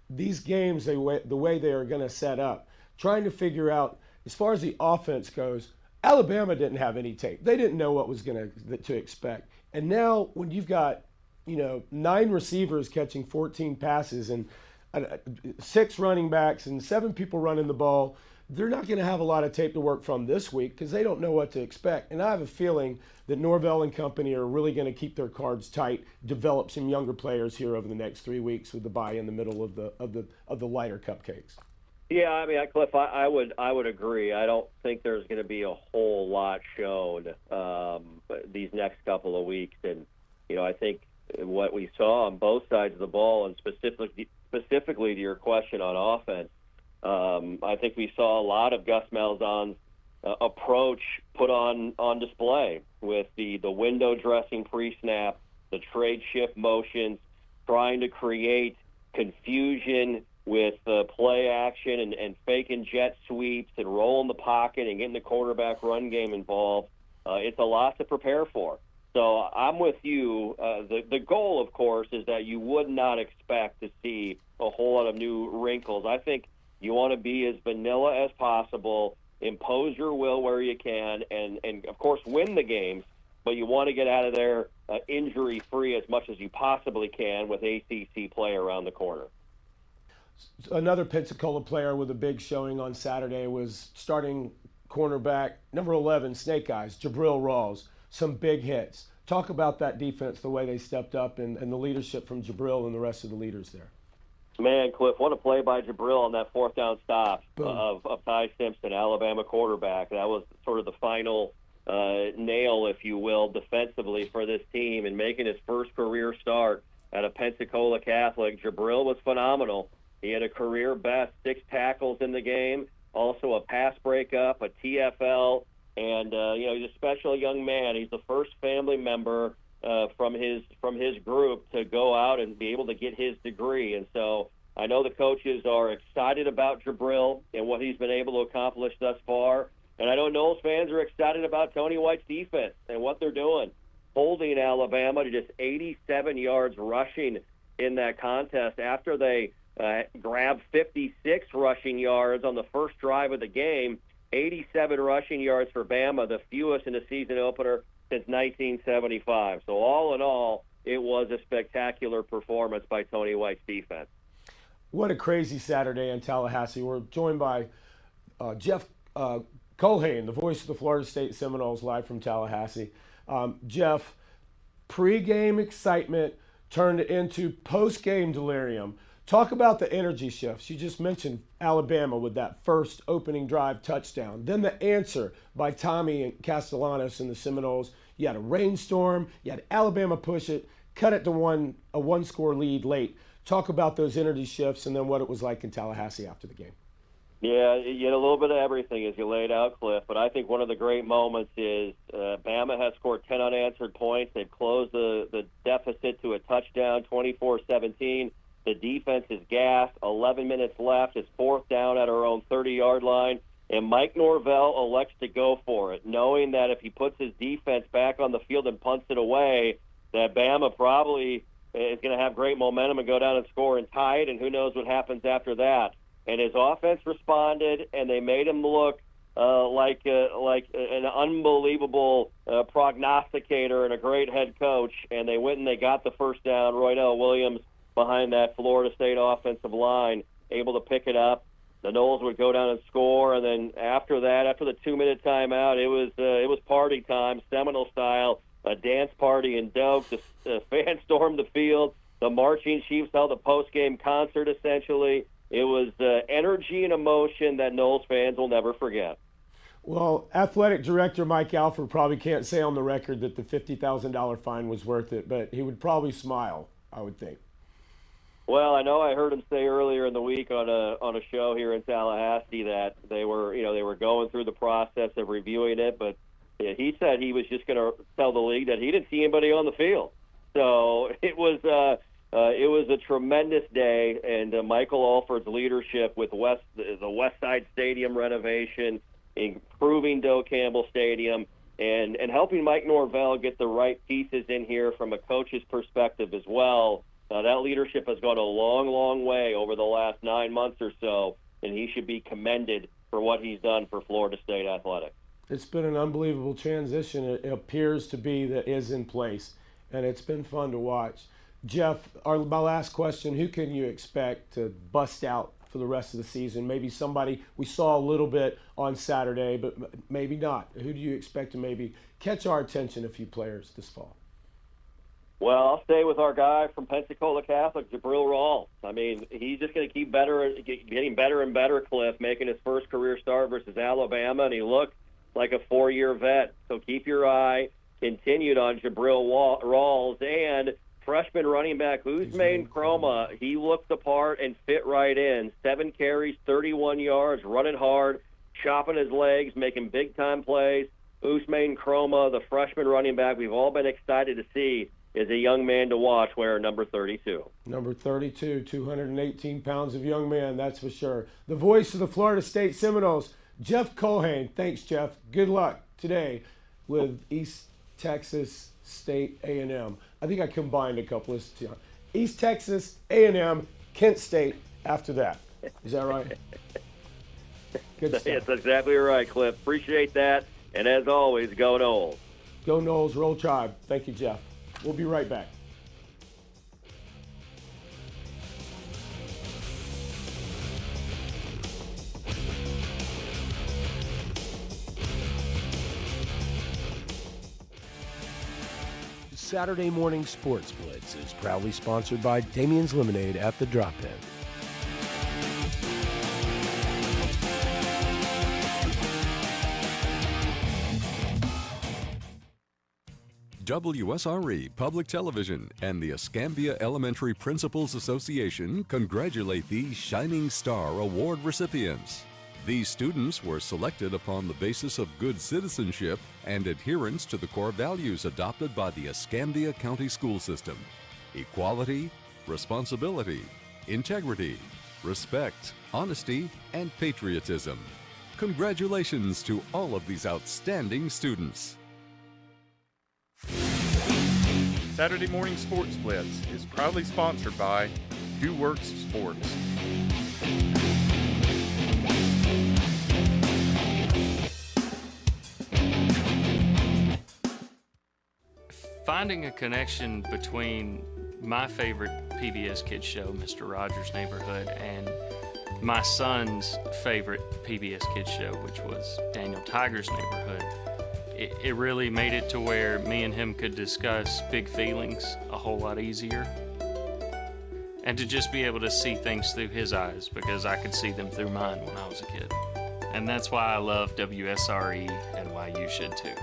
These games, the way they are going to set up, trying to figure out, as far as the offense goes, Alabama didn't have any tape. They didn't know what was to expect. And now when you've got, 9 receivers catching 14 passes and 6 running backs and 7 people running the ball, they're not going to have a lot of tape to work from this week because they don't know what to expect. And I have a feeling that Norvell and company are really going to keep their cards tight, develop some younger players here over the next 3 weeks with the bye in the middle of the lighter cupcakes. Yeah, I mean, Cliff, I would agree. I don't think there's going to be a whole lot shown these next couple of weeks, and I think what we saw on both sides of the ball, and specifically to your question on offense, I think we saw a lot of Gus Malzahn's approach put on display with the window dressing pre-snap, the trade shift motions, trying to create confusion with play action and faking jet sweeps and rolling the pocket and getting the quarterback run game involved. It's a lot to prepare for. So I'm with you. The goal, of course, is that you would not expect to see a whole lot of new wrinkles. I think you want to be as vanilla as possible, impose your will where you can, and of course, win the games. But you want to get out of there injury-free as much as you possibly can with ACC play around the corner. Another Pensacola player with a big showing on Saturday was starting cornerback, number 11, Snake Eyes, Jabril Rawls. Some big hits. Talk about that defense, the way they stepped up, and the leadership from Jabril and the rest of the leaders there. Man, Cliff, what a play by Jabril on that fourth down stop of Ty Simpson, Alabama quarterback. That was sort of the final nail, if you will, defensively for this team, and making his first career start at a Pensacola Catholic. Jabril was phenomenal. He had a career best 6 tackles in the game, also a pass breakup, a TFL, and he's a special young man. He's the first family member from his group to go out and be able to get his degree. And so I know the coaches are excited about Jabril and what he's been able to accomplish thus far. And I know Noles fans are excited about Tony White's defense and what they're doing, holding Alabama to just 87 yards rushing in that contest after they grabbed 56 rushing yards on the first drive of the game. 87 rushing yards for Bama, the fewest in the season opener since 1975. So all in all, it was a spectacular performance by Tony White's defense. What a crazy Saturday in Tallahassee. We're joined by Jeff Colhane, the voice of the Florida State Seminoles, live from Tallahassee. Jeff, pre-game excitement turned into post-game delirium. Talk about the energy shifts. You just mentioned Alabama with that first opening drive touchdown. Then the answer by Tommy and Castellanos and the Seminoles. You had a rainstorm. You had Alabama push it, cut it to a one-score lead late. Talk about those energy shifts and then what it was like in Tallahassee after the game. Yeah, you had a little bit of everything as you laid out, Cliff. But I think one of the great moments is Bama has scored 10 unanswered points. They've closed the deficit to a touchdown, 24-17. The defense is gassed. 11 minutes left. It's fourth down at our own 30-yard line. And Mike Norvell elects to go for it, knowing that if he puts his defense back on the field and punts it away, that Bama probably is going to have great momentum and go down and score and tie it, and who knows what happens after that. And his offense responded, and they made him look like an unbelievable prognosticator and a great head coach. And they went and they got the first down. Roydell Williams behind that Florida State offensive line, able to pick it up. The Noles would go down and score, and then after that, after the 2-minute timeout, it was party time, Seminole style, a dance party in Doak. The fans stormed the field. The marching chiefs held a post-game concert, essentially. It was energy and emotion that Noles fans will never forget. Well, athletic director Mike Alford probably can't say on the record that the $50,000 fine was worth it, but he would probably smile, I would think. Well, I know I heard him say earlier in the week on a show here in Tallahassee that they were going through the process of reviewing it, but he said he was just going to tell the league that he didn't see anybody on the field. So it was a tremendous day, and Michael Alford's leadership with the West Side Stadium renovation, improving Doak Campbell Stadium, and helping Mike Norvell get the right pieces in here from a coach's perspective as well. That leadership has gone a long, long way over the last 9 months or so, and he should be commended for what he's done for Florida State athletics. It's been an unbelievable transition. It appears to be that is in place, and it's been fun to watch. Jeff, my last question, who can you expect to bust out for the rest of the season? Maybe somebody we saw a little bit on Saturday, but maybe not. Who do you expect to maybe catch our attention, a few players this fall? Well, I'll stay with our guy from Pensacola Catholic, Jabril Rawls. I mean, he's just going to keep getting better and better, Cliff, making his first career start versus Alabama, and he looked like a 4-year vet. So keep your eye continued on Jabril Rawls and freshman running back Usman Chroma. He looked the part and fit right in. 7 carries, 31 yards, running hard, chopping his legs, making big-time plays. Usman Chroma, the freshman running back we've all been excited to see, is a young man to watch wearing number 32. Number 32, 218 pounds of young man, that's for sure. The voice of the Florida State Seminoles, Jeff Culhane. Thanks, Jeff. Good luck today with East Texas State A&M. I think I combined a couple of East Texas, A&M, Kent State after that. Is that right? Good stuff. That's exactly right, Cliff. Appreciate that. And as always, go Noles. Go Noles, roll Tribe. Thank you, Jeff. We'll be right back. Saturday Morning Sports Blitz is proudly sponsored by Damien's Lemonade at the Drop-In. WSRE Public Television and the Escambia Elementary Principals Association congratulate these Shining Star Award recipients. These students were selected upon the basis of good citizenship and adherence to the core values adopted by the Escambia County School System: equality, responsibility, integrity, respect, honesty, and patriotism. Congratulations to all of these outstanding students. Saturday Morning Sports Blitz is proudly sponsored by Do Works Sports. Finding a connection between my favorite PBS Kids show, Mr. Rogers' Neighborhood, and my son's favorite PBS Kids show, which was Daniel Tiger's Neighborhood, it really made it to where me and him could discuss big feelings a whole lot easier. And to just be able to see things through his eyes, because I could see them through mine when I was a kid. And that's why I love WSRE and why you should too.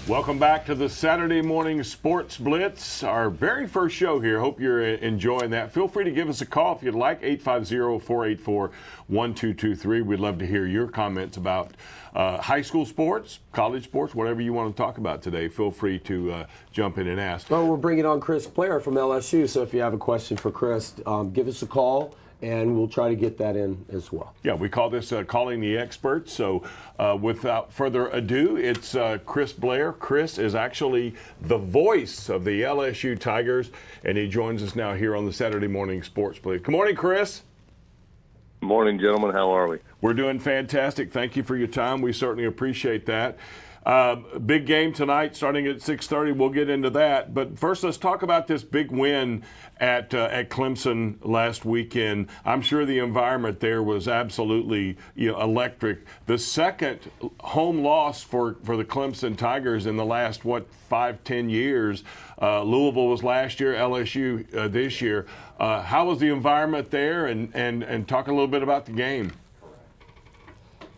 Welcome back to the Saturday Morning Sports Blitz, our very first show here. Hope you're enjoying that. Feel free to give us a call if you'd like, 850-484-1223. We'd love to hear your comments about high school sports, college sports, whatever you want to talk about today. Feel free to jump in and ask. Well, we're bringing on Chris Blair from LSU, so if you have a question for Chris, give us a call, and we'll try to get that in as well. Yeah, we call this Calling the Experts. So without further ado, it's Chris Blair. Chris is actually the voice of the LSU Tigers, and he joins us now here on the Saturday Morning Sports Blitz. Good morning, Chris. Good morning, gentlemen. How are we? We're doing fantastic. Thank you for your time. We certainly appreciate that. Big game tonight starting at 6:30. We'll get into that. But first, let's talk about this big win at Clemson last weekend. I'm sure the environment there was absolutely electric. The second home loss for the Clemson Tigers in the last, 5-10 years. Louisville was last year, LSU this year. How was the environment there? And talk a little bit about the game.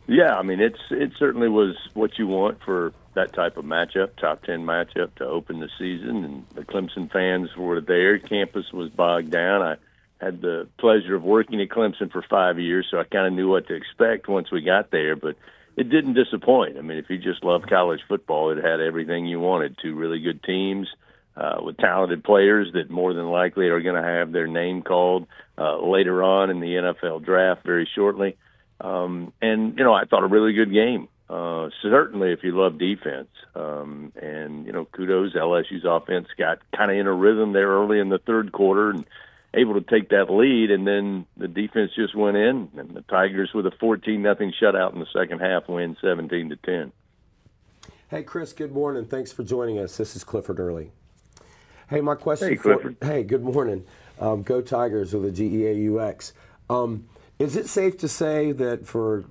Yeah, I mean, it certainly was what you want for that type of matchup, top 10 matchup to open the season. And the Clemson fans were there. Campus was bogged down. I had the pleasure of working at Clemson for 5 years, so I kind of knew what to expect once we got there. But it didn't disappoint. I mean, if you just love college football, it had everything you wanted. Two really good teams with talented players that more than likely are going to have their name called later on in the NFL draft very shortly. And, I thought a really good game, certainly if you love defense. And, kudos, LSU's offense got kind of in a rhythm there early in the third quarter and able to take that lead. And then the defense just went in, and the Tigers with a 14-0 shutout in the second half win 17-10. Hey, Chris, good morning. Thanks for joining us. This is Clifford Early. Hey, my question Hey, Clifford. Hey, good morning. Go Tigers with a GEAUX. Is it safe to say that for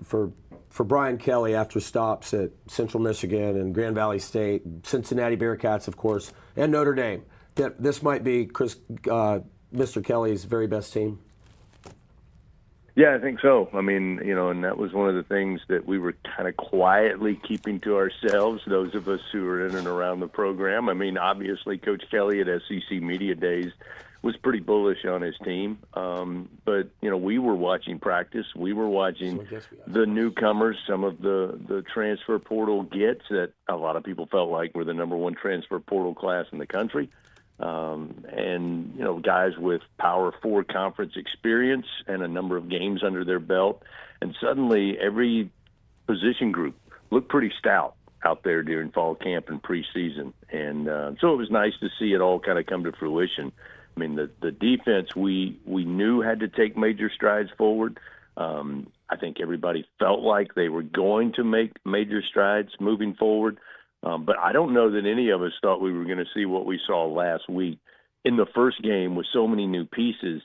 Brian Kelly, after stops at Central Michigan and Grand Valley State, Cincinnati Bearcats, of course, and Notre Dame, that this might be Mr. Kelly's very best team? Yeah, I think so. I mean, and that was one of the things that we were kind of quietly keeping to ourselves, those of us who were in and around the program. I mean, obviously, Coach Kelly at SEC Media Days was pretty bullish on his team. But, we were watching practice. We were watching the newcomers, some of the transfer portal gets that a lot of people felt like were the number one transfer portal class in the country. And guys with Power 4 conference experience and a number of games under their belt. And suddenly every position group looked pretty stout out there during fall camp and preseason. And so it was nice to see it all kind of come to fruition. I mean, the defense we knew had to take major strides forward. I think everybody felt like they were going to make major strides moving forward. But I don't know that any of us thought we were going to see what we saw last week in the first game with so many new pieces.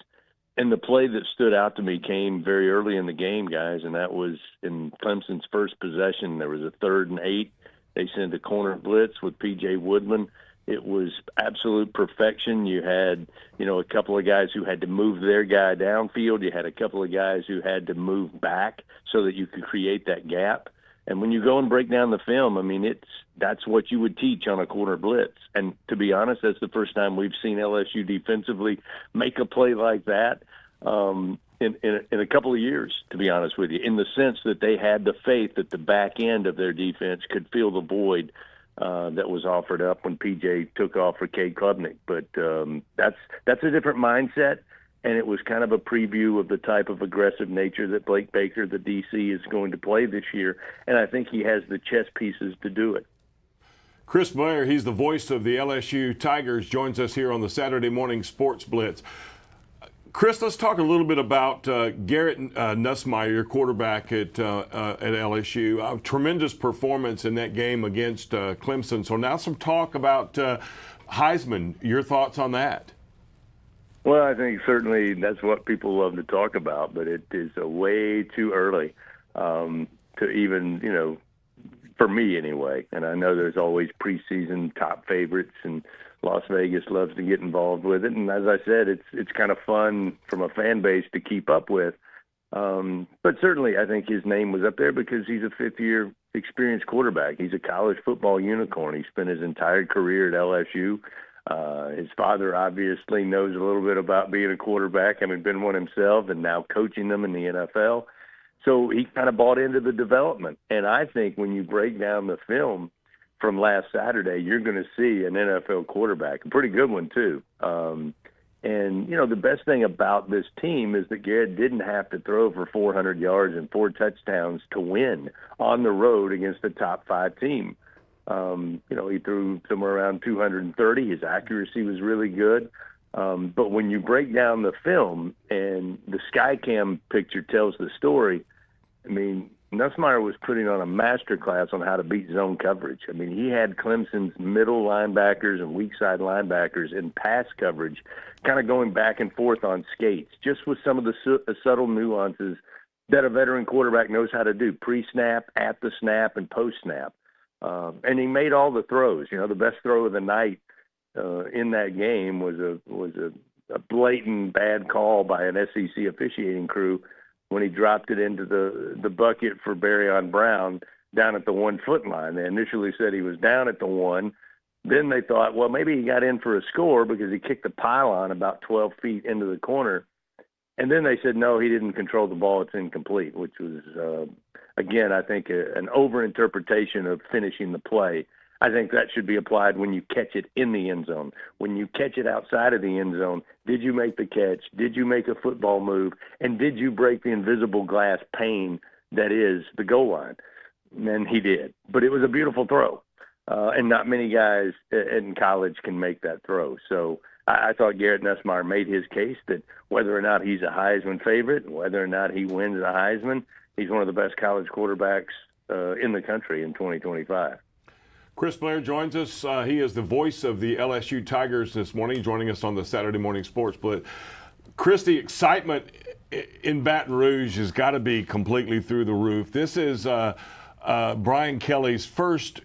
And the play that stood out to me came very early in the game, guys, and that was in Clemson's first possession. There was a 3rd and 8. They sent a corner blitz with P.J. Woodman. It was absolute perfection. You had, a couple of guys who had to move their guy downfield. You had a couple of guys who had to move back so that you could create that gap. And when you go and break down the film, I mean, that's what you would teach on a corner blitz. And to be honest, that's the first time we've seen LSU defensively make a play like that in a couple of years, to be honest with you, in the sense that they had the faith that the back end of their defense could fill the void that was offered up when PJ took off for Cade Klubnik. But that's a different mindset. And it was kind of a preview of the type of aggressive nature that Blake Baker, the DC, is going to play this year. And I think he has the chess pieces to do it. Chris Blair, he's the voice of the LSU Tigers, joins us here on the Saturday Morning Sports Blitz. Chris, let's talk a little bit about Garrett Nussmeier, your quarterback at LSU. A tremendous performance in that game against Clemson. So now some talk about Heisman. Your thoughts on that? Well, I think certainly that's what people love to talk about, but it is way too early to even, for me anyway. And I know there's always preseason top favorites, and Las Vegas loves to get involved with it. And as I said, it's kind of fun from a fan base to keep up with. But certainly I think his name was up there because he's a fifth-year experienced quarterback. He's a college football unicorn. He spent his entire career at LSU. His father obviously knows a little bit about being a quarterback, having been one himself and now coaching them in the NFL. So he kind of bought into the development. And I think when you break down the film from last Saturday, you're going to see an NFL quarterback, a pretty good one too. And, the best thing about this team is that Garrett didn't have to throw for 400 yards and 4 touchdowns to win on the road against a top 5 team. He threw somewhere around 230. His accuracy was really good. But when you break down the film and the Skycam picture tells the story, I mean, Nussmeier was putting on a master class on how to beat zone coverage. I mean, he had Clemson's middle linebackers and weak side linebackers in pass coverage kind of going back and forth on skates, just with some of the subtle nuances that a veteran quarterback knows how to do, pre-snap, at the snap, and post-snap. And he made all the throws. The best throw of the night in that game was a blatant bad call by an SEC officiating crew when he dropped it into the bucket for Barryon Brown down at the 1 foot line. They initially said he was down at the 1. Then they thought, well, maybe he got in for a score because he kicked the pylon about 12 feet into the corner. And then they said, no, he didn't control the ball. It's incomplete, which was, again, I think an overinterpretation of finishing the play. I think that should be applied when you catch it in the end zone. When you catch it outside of the end zone, did you make the catch? Did you make a football move? And did you break the invisible glass pane that is the goal line? And he did. But it was a beautiful throw. And not many guys in college can make that throw. So I thought Garrett Nussmeier made his case that whether or not he's a Heisman favorite, whether or not he wins the Heisman, he's one of the best college quarterbacks in the country in 2025. Chris Blair joins us. He is the voice of the LSU Tigers this morning, joining us on the Saturday Morning Sports Split. Chris, the excitement in Baton Rouge has got to be completely through the roof. This is Brian Kelly's first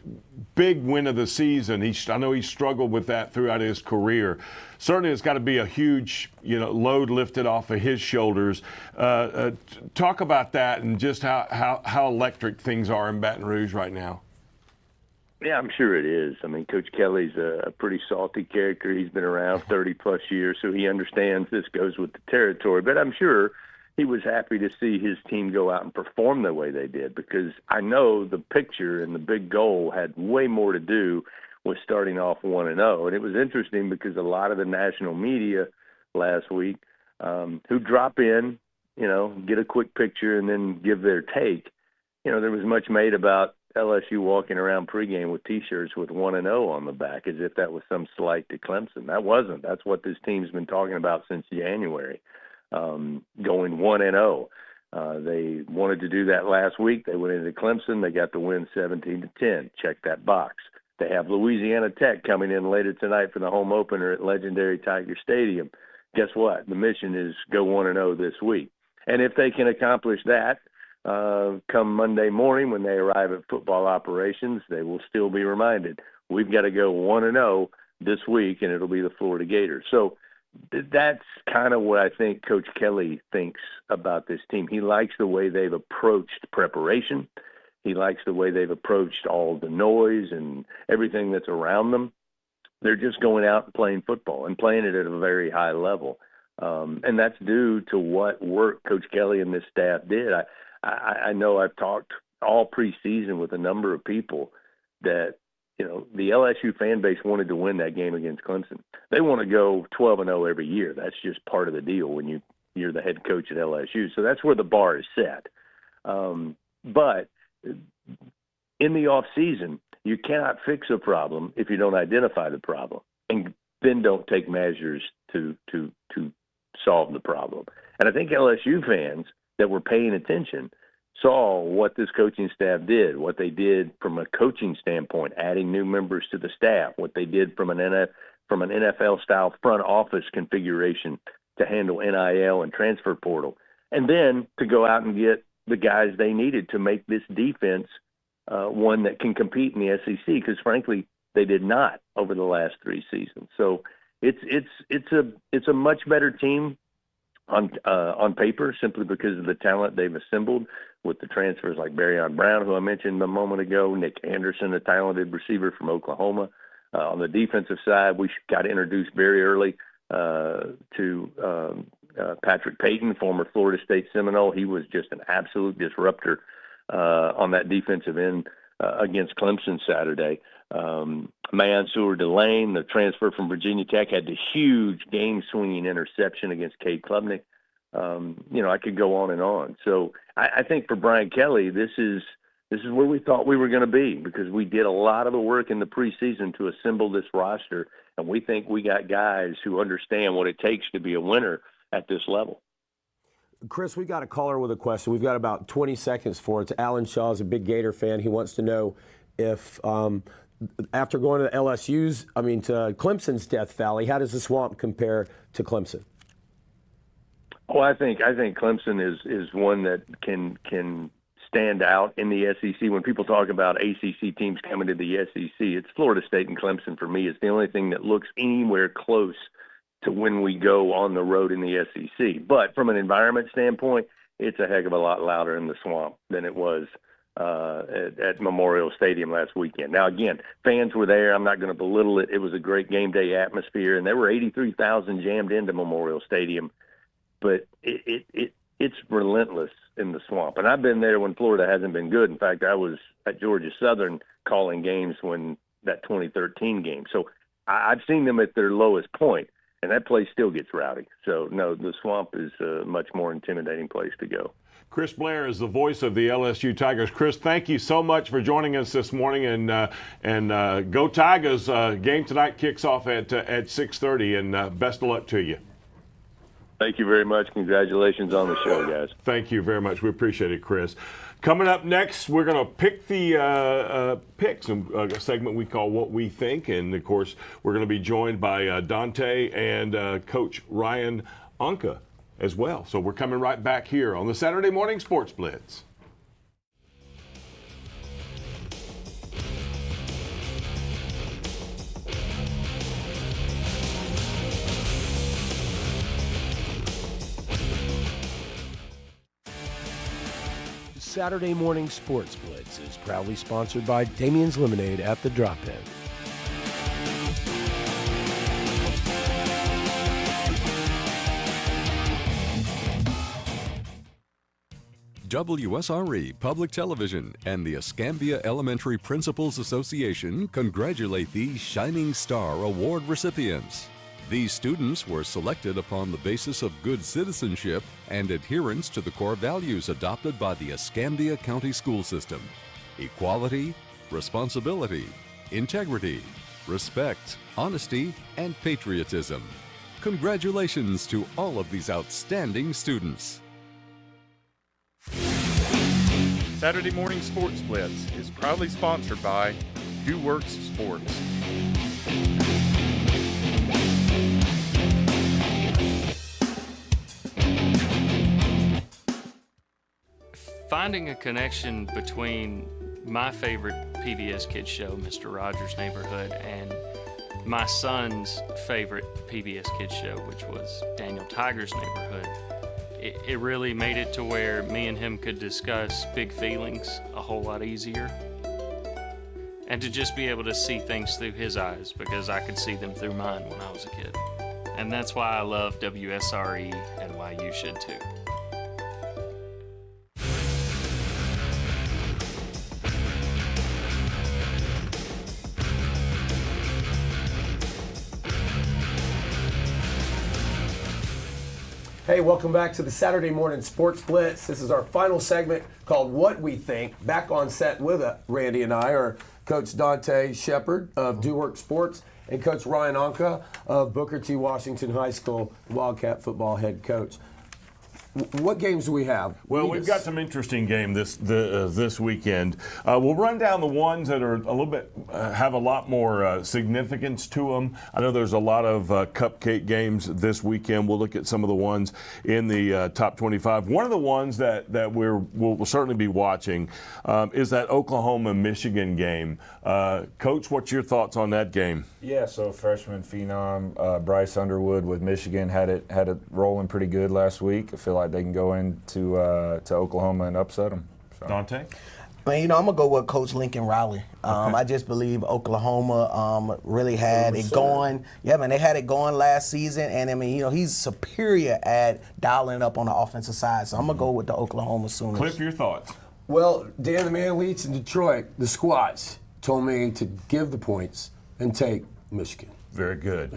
big win of the season. I know he struggled with that throughout his career. Certainly, it's got to be a huge, load lifted off of his shoulders. Talk about that and just how electric things are in Baton Rouge right now. Yeah, I'm sure it is. I mean, Coach Kelly's a pretty salty character. He's been around 30-plus years, so he understands this goes with the territory. But I'm sure he was happy to see his team go out and perform the way they did, because I know the picture and the big goal had way more to do with starting off 1-0. And it was interesting because a lot of the national media last week who drop in, get a quick picture and then give their take, there was much made about LSU walking around pregame with T-shirts with 1-0 on the back, as if that was some slight to Clemson. That wasn't. That's what this team's been talking about since January, going 1-0. They wanted to do that last week. They went into Clemson. They got the win 17-10. Check that box. They have Louisiana Tech coming in later tonight for the home opener at legendary Tiger Stadium. Guess what? The mission is go 1-0 this week. And if they can accomplish that, come Monday morning when they arrive at football operations, they will still be reminded, we've got to go 1-0 this week, and it'll be the Florida Gators. So that's kind of what I think Coach Kelly thinks about this team. He likes the way they've approached preparation. He likes the way they've approached all the noise and everything that's around them. They're just going out and playing football and playing it at a very high level. And that's due to what work Coach Kelly and this staff did. I know I've talked all preseason with a number of people that, the LSU fan base wanted to win that game against Clemson. They want to go 12-0 every year. That's just part of the deal when you're the head coach at LSU. So that's where the bar is set. But in the off season, you cannot fix a problem if you don't identify the problem and then don't take measures to solve the problem. And I think LSU fans that were paying attention saw what this coaching staff did, what they did from a coaching standpoint, adding new members to the staff, what they did from an NFL-style front office configuration to handle NIL and transfer portal, and then to go out and get the guys they needed to make this defense one that can compete in the SEC, because, frankly, they did not over the last 3 seasons. So it's a much better team on paper, simply because of the talent they've assembled with the transfers like Barryon Brown, who I mentioned a moment ago, Nick Anderson, a talented receiver from Oklahoma. On the defensive side, we got introduced very early to Patrick Payton, former Florida State Seminole. He was just an absolute disruptor on that defensive end against Clemson Saturday. Mansour Delane, the transfer from Virginia Tech, had the huge game-swinging interception against Cade Klubnik. I could go on and on. So I think for Brian Kelly, this is where we thought we were going to be, because we did a lot of the work in the preseason to assemble this roster, and we think we got guys who understand what it takes to be a winner at this level. Chris, we got a caller with a question. We've got about 20 seconds for it. Alan Shaw is a big Gator fan. He wants to know if after going to to Clemson's Death Valley, how does the Swamp compare to Clemson? Oh, I think Clemson is one that can stand out in the SEC. When people talk about ACC teams coming to the SEC, it's Florida State and Clemson for me. It's the only thing that looks anywhere close to when we go on the road in the SEC. But from an environment standpoint, it's a heck of a lot louder in the Swamp than it was at Memorial Stadium last weekend. Now, again, fans were there. I'm not going to belittle it. It was a great game day atmosphere, and there were 83,000 jammed into Memorial Stadium. But it's relentless in the Swamp. And I've been there when Florida hasn't been good. In fact, I was at Georgia Southern calling games when that 2013 game. So I've seen them at their lowest point, and that place still gets rowdy. So, no, the Swamp is a much more intimidating place to go. Chris Blair is the voice of the LSU Tigers. Chris, thank you so much for joining us this morning, and go Tigers. Game tonight kicks off at 6:30, and best of luck to you. Thank you very much. Congratulations on the show, guys. Thank you very much. We appreciate it, Chris. Coming up next, we're going to pick the picks, a segment we call What We Think. And, of course, we're going to be joined by Dante and Coach Ryan Anka as well. So we're coming right back here on the Saturday Morning Sports Blitz. Saturday Morning Sports Blitz is proudly sponsored by Damien's Lemonade at the Drop-In. WSRE Public Television and the Escambia Elementary Principals Association congratulate these Shining Star Award recipients. These students were selected upon the basis of good citizenship and adherence to the core values adopted by the Escambia County School System: equality, responsibility, integrity, respect, honesty, and patriotism. Congratulations to all of these outstanding students. Saturday Morning Sports Blitz is proudly sponsored by Do Works Sports. Finding a connection between my favorite PBS Kids show, Mr. Rogers' Neighborhood, and my son's favorite PBS Kids show, which was Daniel Tiger's Neighborhood, it really made it to where me and him could discuss big feelings a whole lot easier. And to just be able to see things through his eyes, because I could see them through mine when I was a kid. And that's why I love WSRE and why you should too. Hey, welcome back to the Saturday Morning Sports Blitz. This is our final segment called What We Think. Back on set with Randy and I are Coach Dante Shepard of Do Work Sports and Coach Ryan Anka of Booker T. Washington High School, Wildcat football head coach. What games do we have? Well, we've got some interesting games this weekend. We'll run down the ones that are a little bit have a lot more significance to them. I know there's a lot of cupcake games this weekend. We'll look at some of the ones in the top 25. One of the ones that we'll certainly be watching is that Oklahoma-Michigan game. Coach, what's your thoughts on that game? Yeah, so freshman phenom Bryce Underwood with Michigan had it rolling pretty good last week. I feel like they can go into to Oklahoma and upset them. So. Dante? Man, I'm going to go with Coach Lincoln Riley. I just believe Oklahoma really had it going. Yeah, man, they had it going last season. And, I mean, he's superior at dialing up on the offensive side. So I'm going to go with the Oklahoma Sooners. Cliff, your thoughts? Well, Dan the Man Leach in Detroit, the squads told me to give the points and take Michigan. Very good.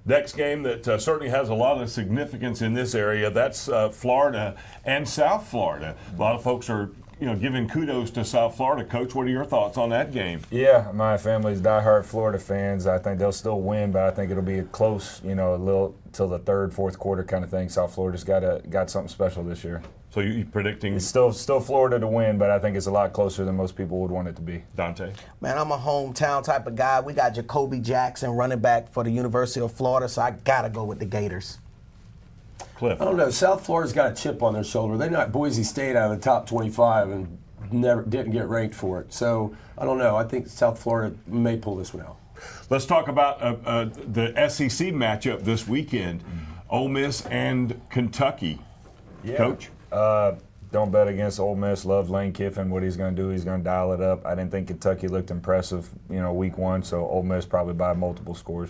Next game that certainly has a lot of significance in this area, that's Florida and South Florida. A lot of folks are giving kudos to South Florida. Coach, what are your thoughts on that game? Yeah, my family's diehard Florida fans. I think they'll still win, but I think it'll be a close, a little till the third, fourth quarter kind of thing. South Florida's got something special this year. So you predicting? It's still Florida to win, but I think it's a lot closer than most people would want it to be. Dante? Man, I'm a hometown type of guy. We got Jacoby Jackson running back for the University of Florida, so I got to go with the Gators. Cliff? I don't know. South Florida's got a chip on their shoulder. They knocked Boise State out of the top 25 and didn't get ranked for it. So I don't know. I think South Florida may pull this one out. Let's talk about the SEC matchup this weekend. Ole Miss and Kentucky. Yeah. Coach? Don't bet against Ole Miss. Love Lane Kiffin. What he's going to do, he's going to dial it up. I didn't think Kentucky looked impressive, week one. So Ole Miss probably by multiple scores.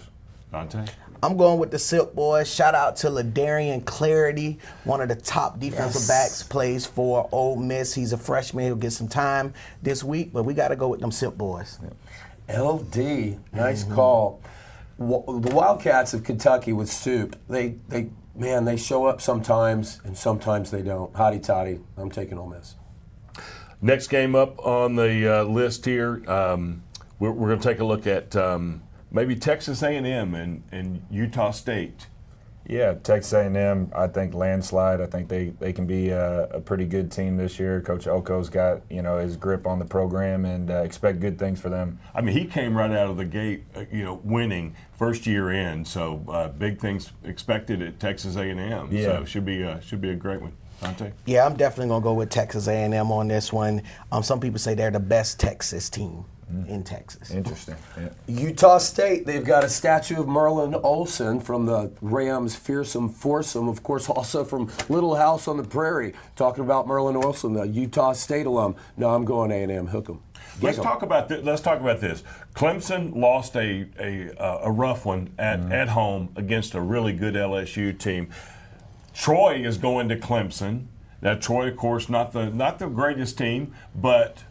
Dante? I'm going with the Silk Boys. Shout out to LaDarian Clarity, one of the top defensive backs, plays for Ole Miss. He's a freshman. He'll get some time this week, but we got to go with them Silk Boys. LD, nice call. The Wildcats of Kentucky with Soup, they show up sometimes and sometimes they don't. Hotty toddy, I'm taking Ole Miss. Next game up on the list here, we're going to take a look at maybe Texas A&M and Utah State. Yeah, Texas A&M, I think landslide. I think they can be a pretty good team this year. Coach Elko's got, his grip on the program, and expect good things for them. I mean, he came right out of the gate, winning first year in. So big things expected at Texas A&M. Yeah. So should be a great one. Dante? Yeah, I'm definitely going to go with Texas A&M on this one. Some people say they're the best Texas team in Texas. Interesting. Yeah. Utah State, they've got a statue of Merlin Olsen from the Rams' fearsome foursome, of course, also from Little House on the Prairie, talking about Merlin Olsen, the Utah State alum. No, I'm going A&M. Hook 'em. Let's talk about this. Clemson lost a rough one at home against a really good LSU team. Troy is going to Clemson. Now, Troy, of course, not the greatest team, but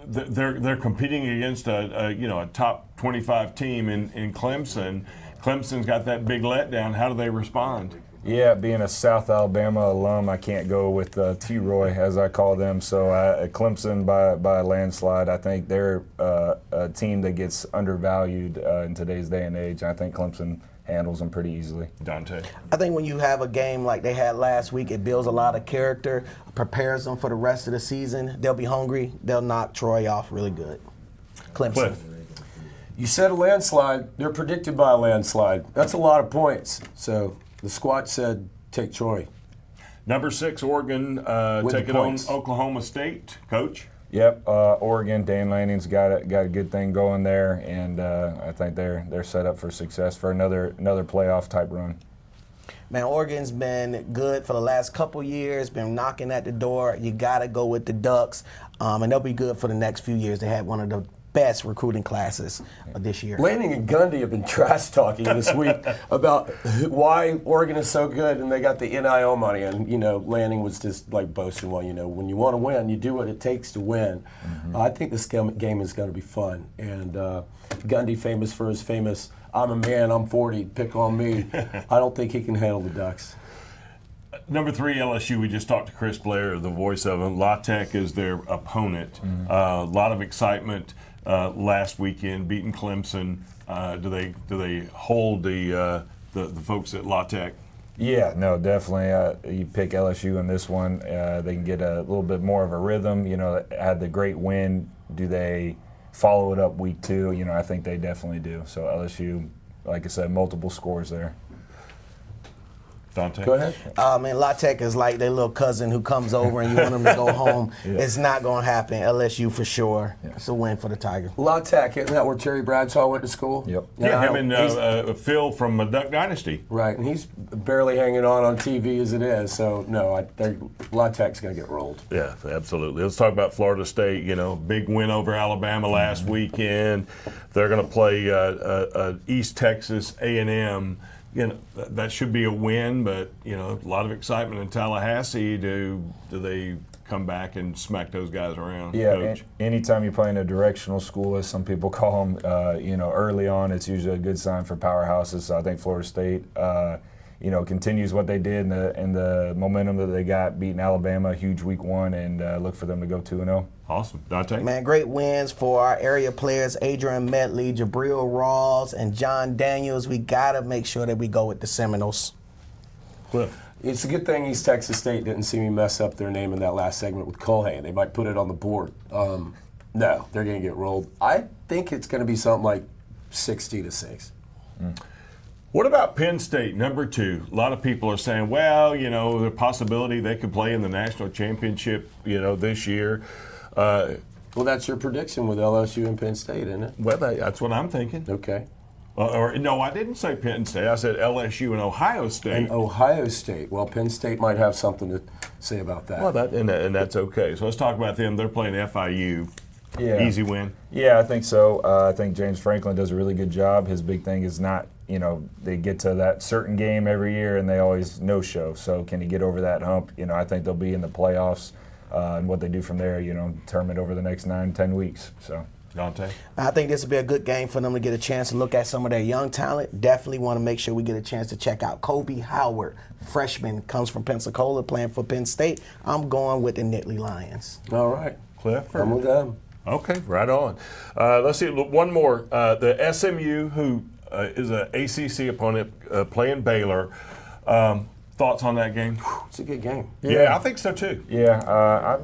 they're competing against a top 25 team in Clemson. Clemson's got that big letdown. How do they respond? Yeah, being a South Alabama alum, I can't go with T-Roy, as I call them. So Clemson by a landslide. I think they're a team that gets undervalued in today's day and age. I think Clemson handles them pretty easily. Dante? I think when you have a game like they had last week, it builds a lot of character, prepares them for the rest of the season. They'll be hungry. They'll knock Troy off really good. Clemson. Cliff. You said a landslide. They're predicted by a landslide. That's a lot of points. So the squad said take Troy. Number 6, Oregon taking on Oklahoma State. Coach? Yep, Oregon, Dan Lanning's got a good thing going there, and I think they're set up for success for another playoff type run. Man, Oregon's been good for the last couple years, been knocking at the door. You got to go with the Ducks, and they'll be good for the next few years. They had one of the best recruiting classes this year. Lanning and Gundy have been trash talking this week about why Oregon is so good, and they got the NIL money. And Lanning was just like boasting, well, when you want to win, you do what it takes to win. I think this game is going to be fun. And Gundy, famous for his famous "I'm a man, I'm 40, pick on me." I don't think he can handle the Ducks. Number 3, LSU. We just talked to Chris Blair, the voice of them. La Tech is their opponent. A lot of excitement. Last weekend, beating Clemson. Do they hold the folks at La Tech? Yeah, no, definitely. You pick LSU in this one. They can get a little bit more of a rhythm. Had the great win. Do they follow it up week 2? I think they definitely do. So LSU, like I said, multiple scores there. Dante? Go ahead. Man, La Tech is like their little cousin who comes over and you want them to go home. Yeah. It's not going to happen. LSU for sure. Yeah. It's a win for the Tigers. La Tech, isn't that where Terry Bradshaw went to school? Yep. Yeah, him and Phil from Duck Dynasty. Right, and he's barely hanging on TV as it is. So, no, La Tech's going to get rolled. Yeah, absolutely. Let's talk about Florida State. Big win over Alabama last weekend. They're going to play East Texas A&M. That should be a win, but a lot of excitement in Tallahassee. Do they come back and smack those guys around? Yeah, anytime you play in a directional school, as some people call them, early on, it's usually a good sign for powerhouses. So I think Florida State, continues what they did in the momentum that they got, beating Alabama, huge week 1, and look for them to go 2-0. Awesome. Dante? Man, great wins for our area players, Adrian Medley, Jabril Rawls, and John Daniels. We got to make sure that we go with the Seminoles. Cliff? It's a good thing East Texas State didn't see me mess up their name in that last segment with Culhane. They might put it on the board. No, they're going to get rolled. I think it's going to be something like 60-6. What about Penn State, number 2? A lot of people are saying, well, the possibility they could play in the national championship, this year. Well, that's your prediction with LSU and Penn State, isn't it? Well, that's what I'm thinking. Okay. No, I didn't say Penn State. I said LSU and Ohio State. And Ohio State. Well, Penn State might have something to say about that. Well, and that's okay. So let's talk about them. They're playing FIU. Yeah. Easy win. Yeah, I think so. I think James Franklin does a really good job. His big thing is not, they get to that certain game every year and they always no-show. So can he get over that hump? I think they'll be in the playoffs. And what they do from there, determine over the next 9-10 weeks. So, Dante? I think this will be a good game for them to get a chance to look at some of their young talent. Definitely want to make sure we get a chance to check out Kobe Howard, freshman, comes from Pensacola, playing for Penn State. I'm going with the Nittany Lions. All right. Cliff? I'm with them. Okay, right on. Let's see, one more. The SMU, who is a ACC opponent playing Baylor. Thoughts on that game? It's a good game. Yeah, I think so too. Yeah,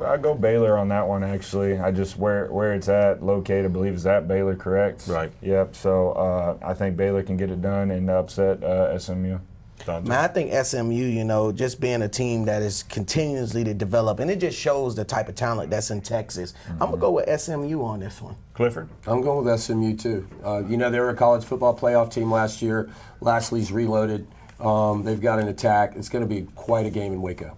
I go Baylor on that one actually. I just where it's at, located, I believe is at Baylor, correct? Right. Yep. So I think Baylor can get it done and upset SMU. Man, I think SMU, just being a team that is continuously to develop, and it just shows the type of talent that's in Texas. I'm going to go with SMU on this one. Clifford? I'm going with SMU too. They were a college football playoff team last year. Lastly's reloaded. They've got an attack. It's going to be quite a game in Waco.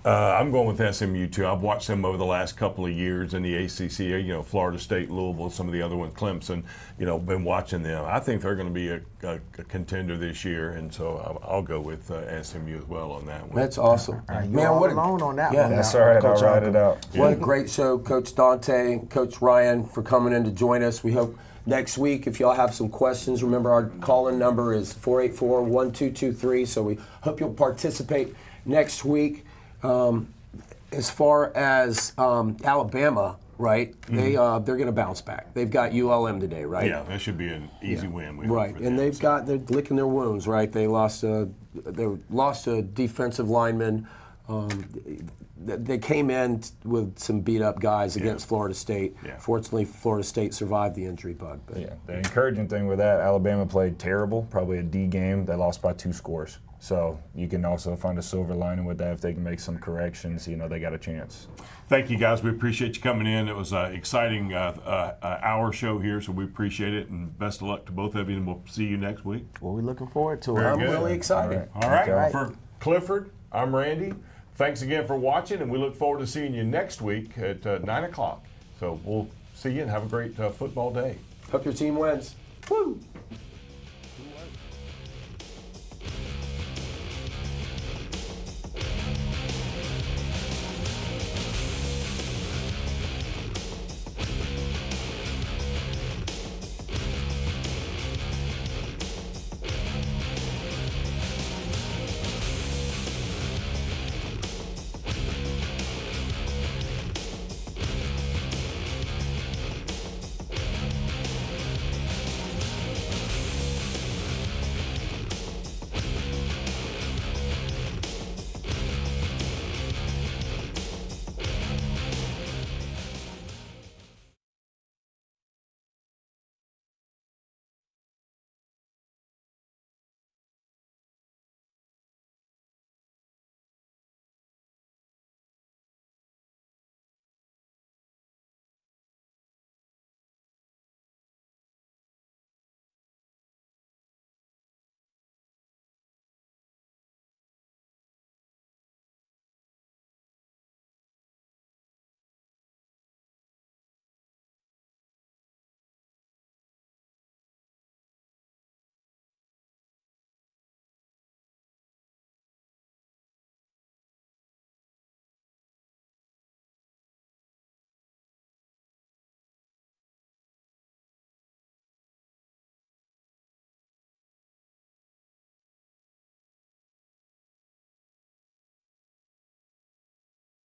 I'm going with SMU too. I've watched them over the last couple of years in the ACC. Florida State, Louisville, some of the other ones, Clemson. Been watching them. I think they're going to be a contender this year, and so I'll go with SMU as well on that one. That's awesome. Man, what alone on that one. That's all right. I'll write it out. What a great show, Coach Dante and Coach Ryan, for coming in to join us. We hope next week, if y'all have some questions, remember our call-in number is 484-1223. So we hope you'll participate next week. As far as Alabama, right? They're going to bounce back. They've got ULM today, right? Yeah, that should be an easy win. Right, and they're licking their wounds, right? They lost a defensive lineman. They came in with some beat-up guys against Florida State. Yeah. Fortunately, Florida State survived the injury bug. But. Yeah, the encouraging thing with that, Alabama played terrible, probably a D game. They lost by 2 scores. So you can also find a silver lining with that if they can make some corrections. They got a chance. Thank you, guys. We appreciate you coming in. It was an exciting hour show here, so we appreciate it. And best of luck to both of you, and we'll see you next week. Well, we're looking forward to it. Very I'm good. really excited. All right. For Clifford, I'm Randy. Thanks again for watching, and we look forward to seeing you next week at 9 o'clock. So we'll see you and have a great football day. Hope your team wins. Woo!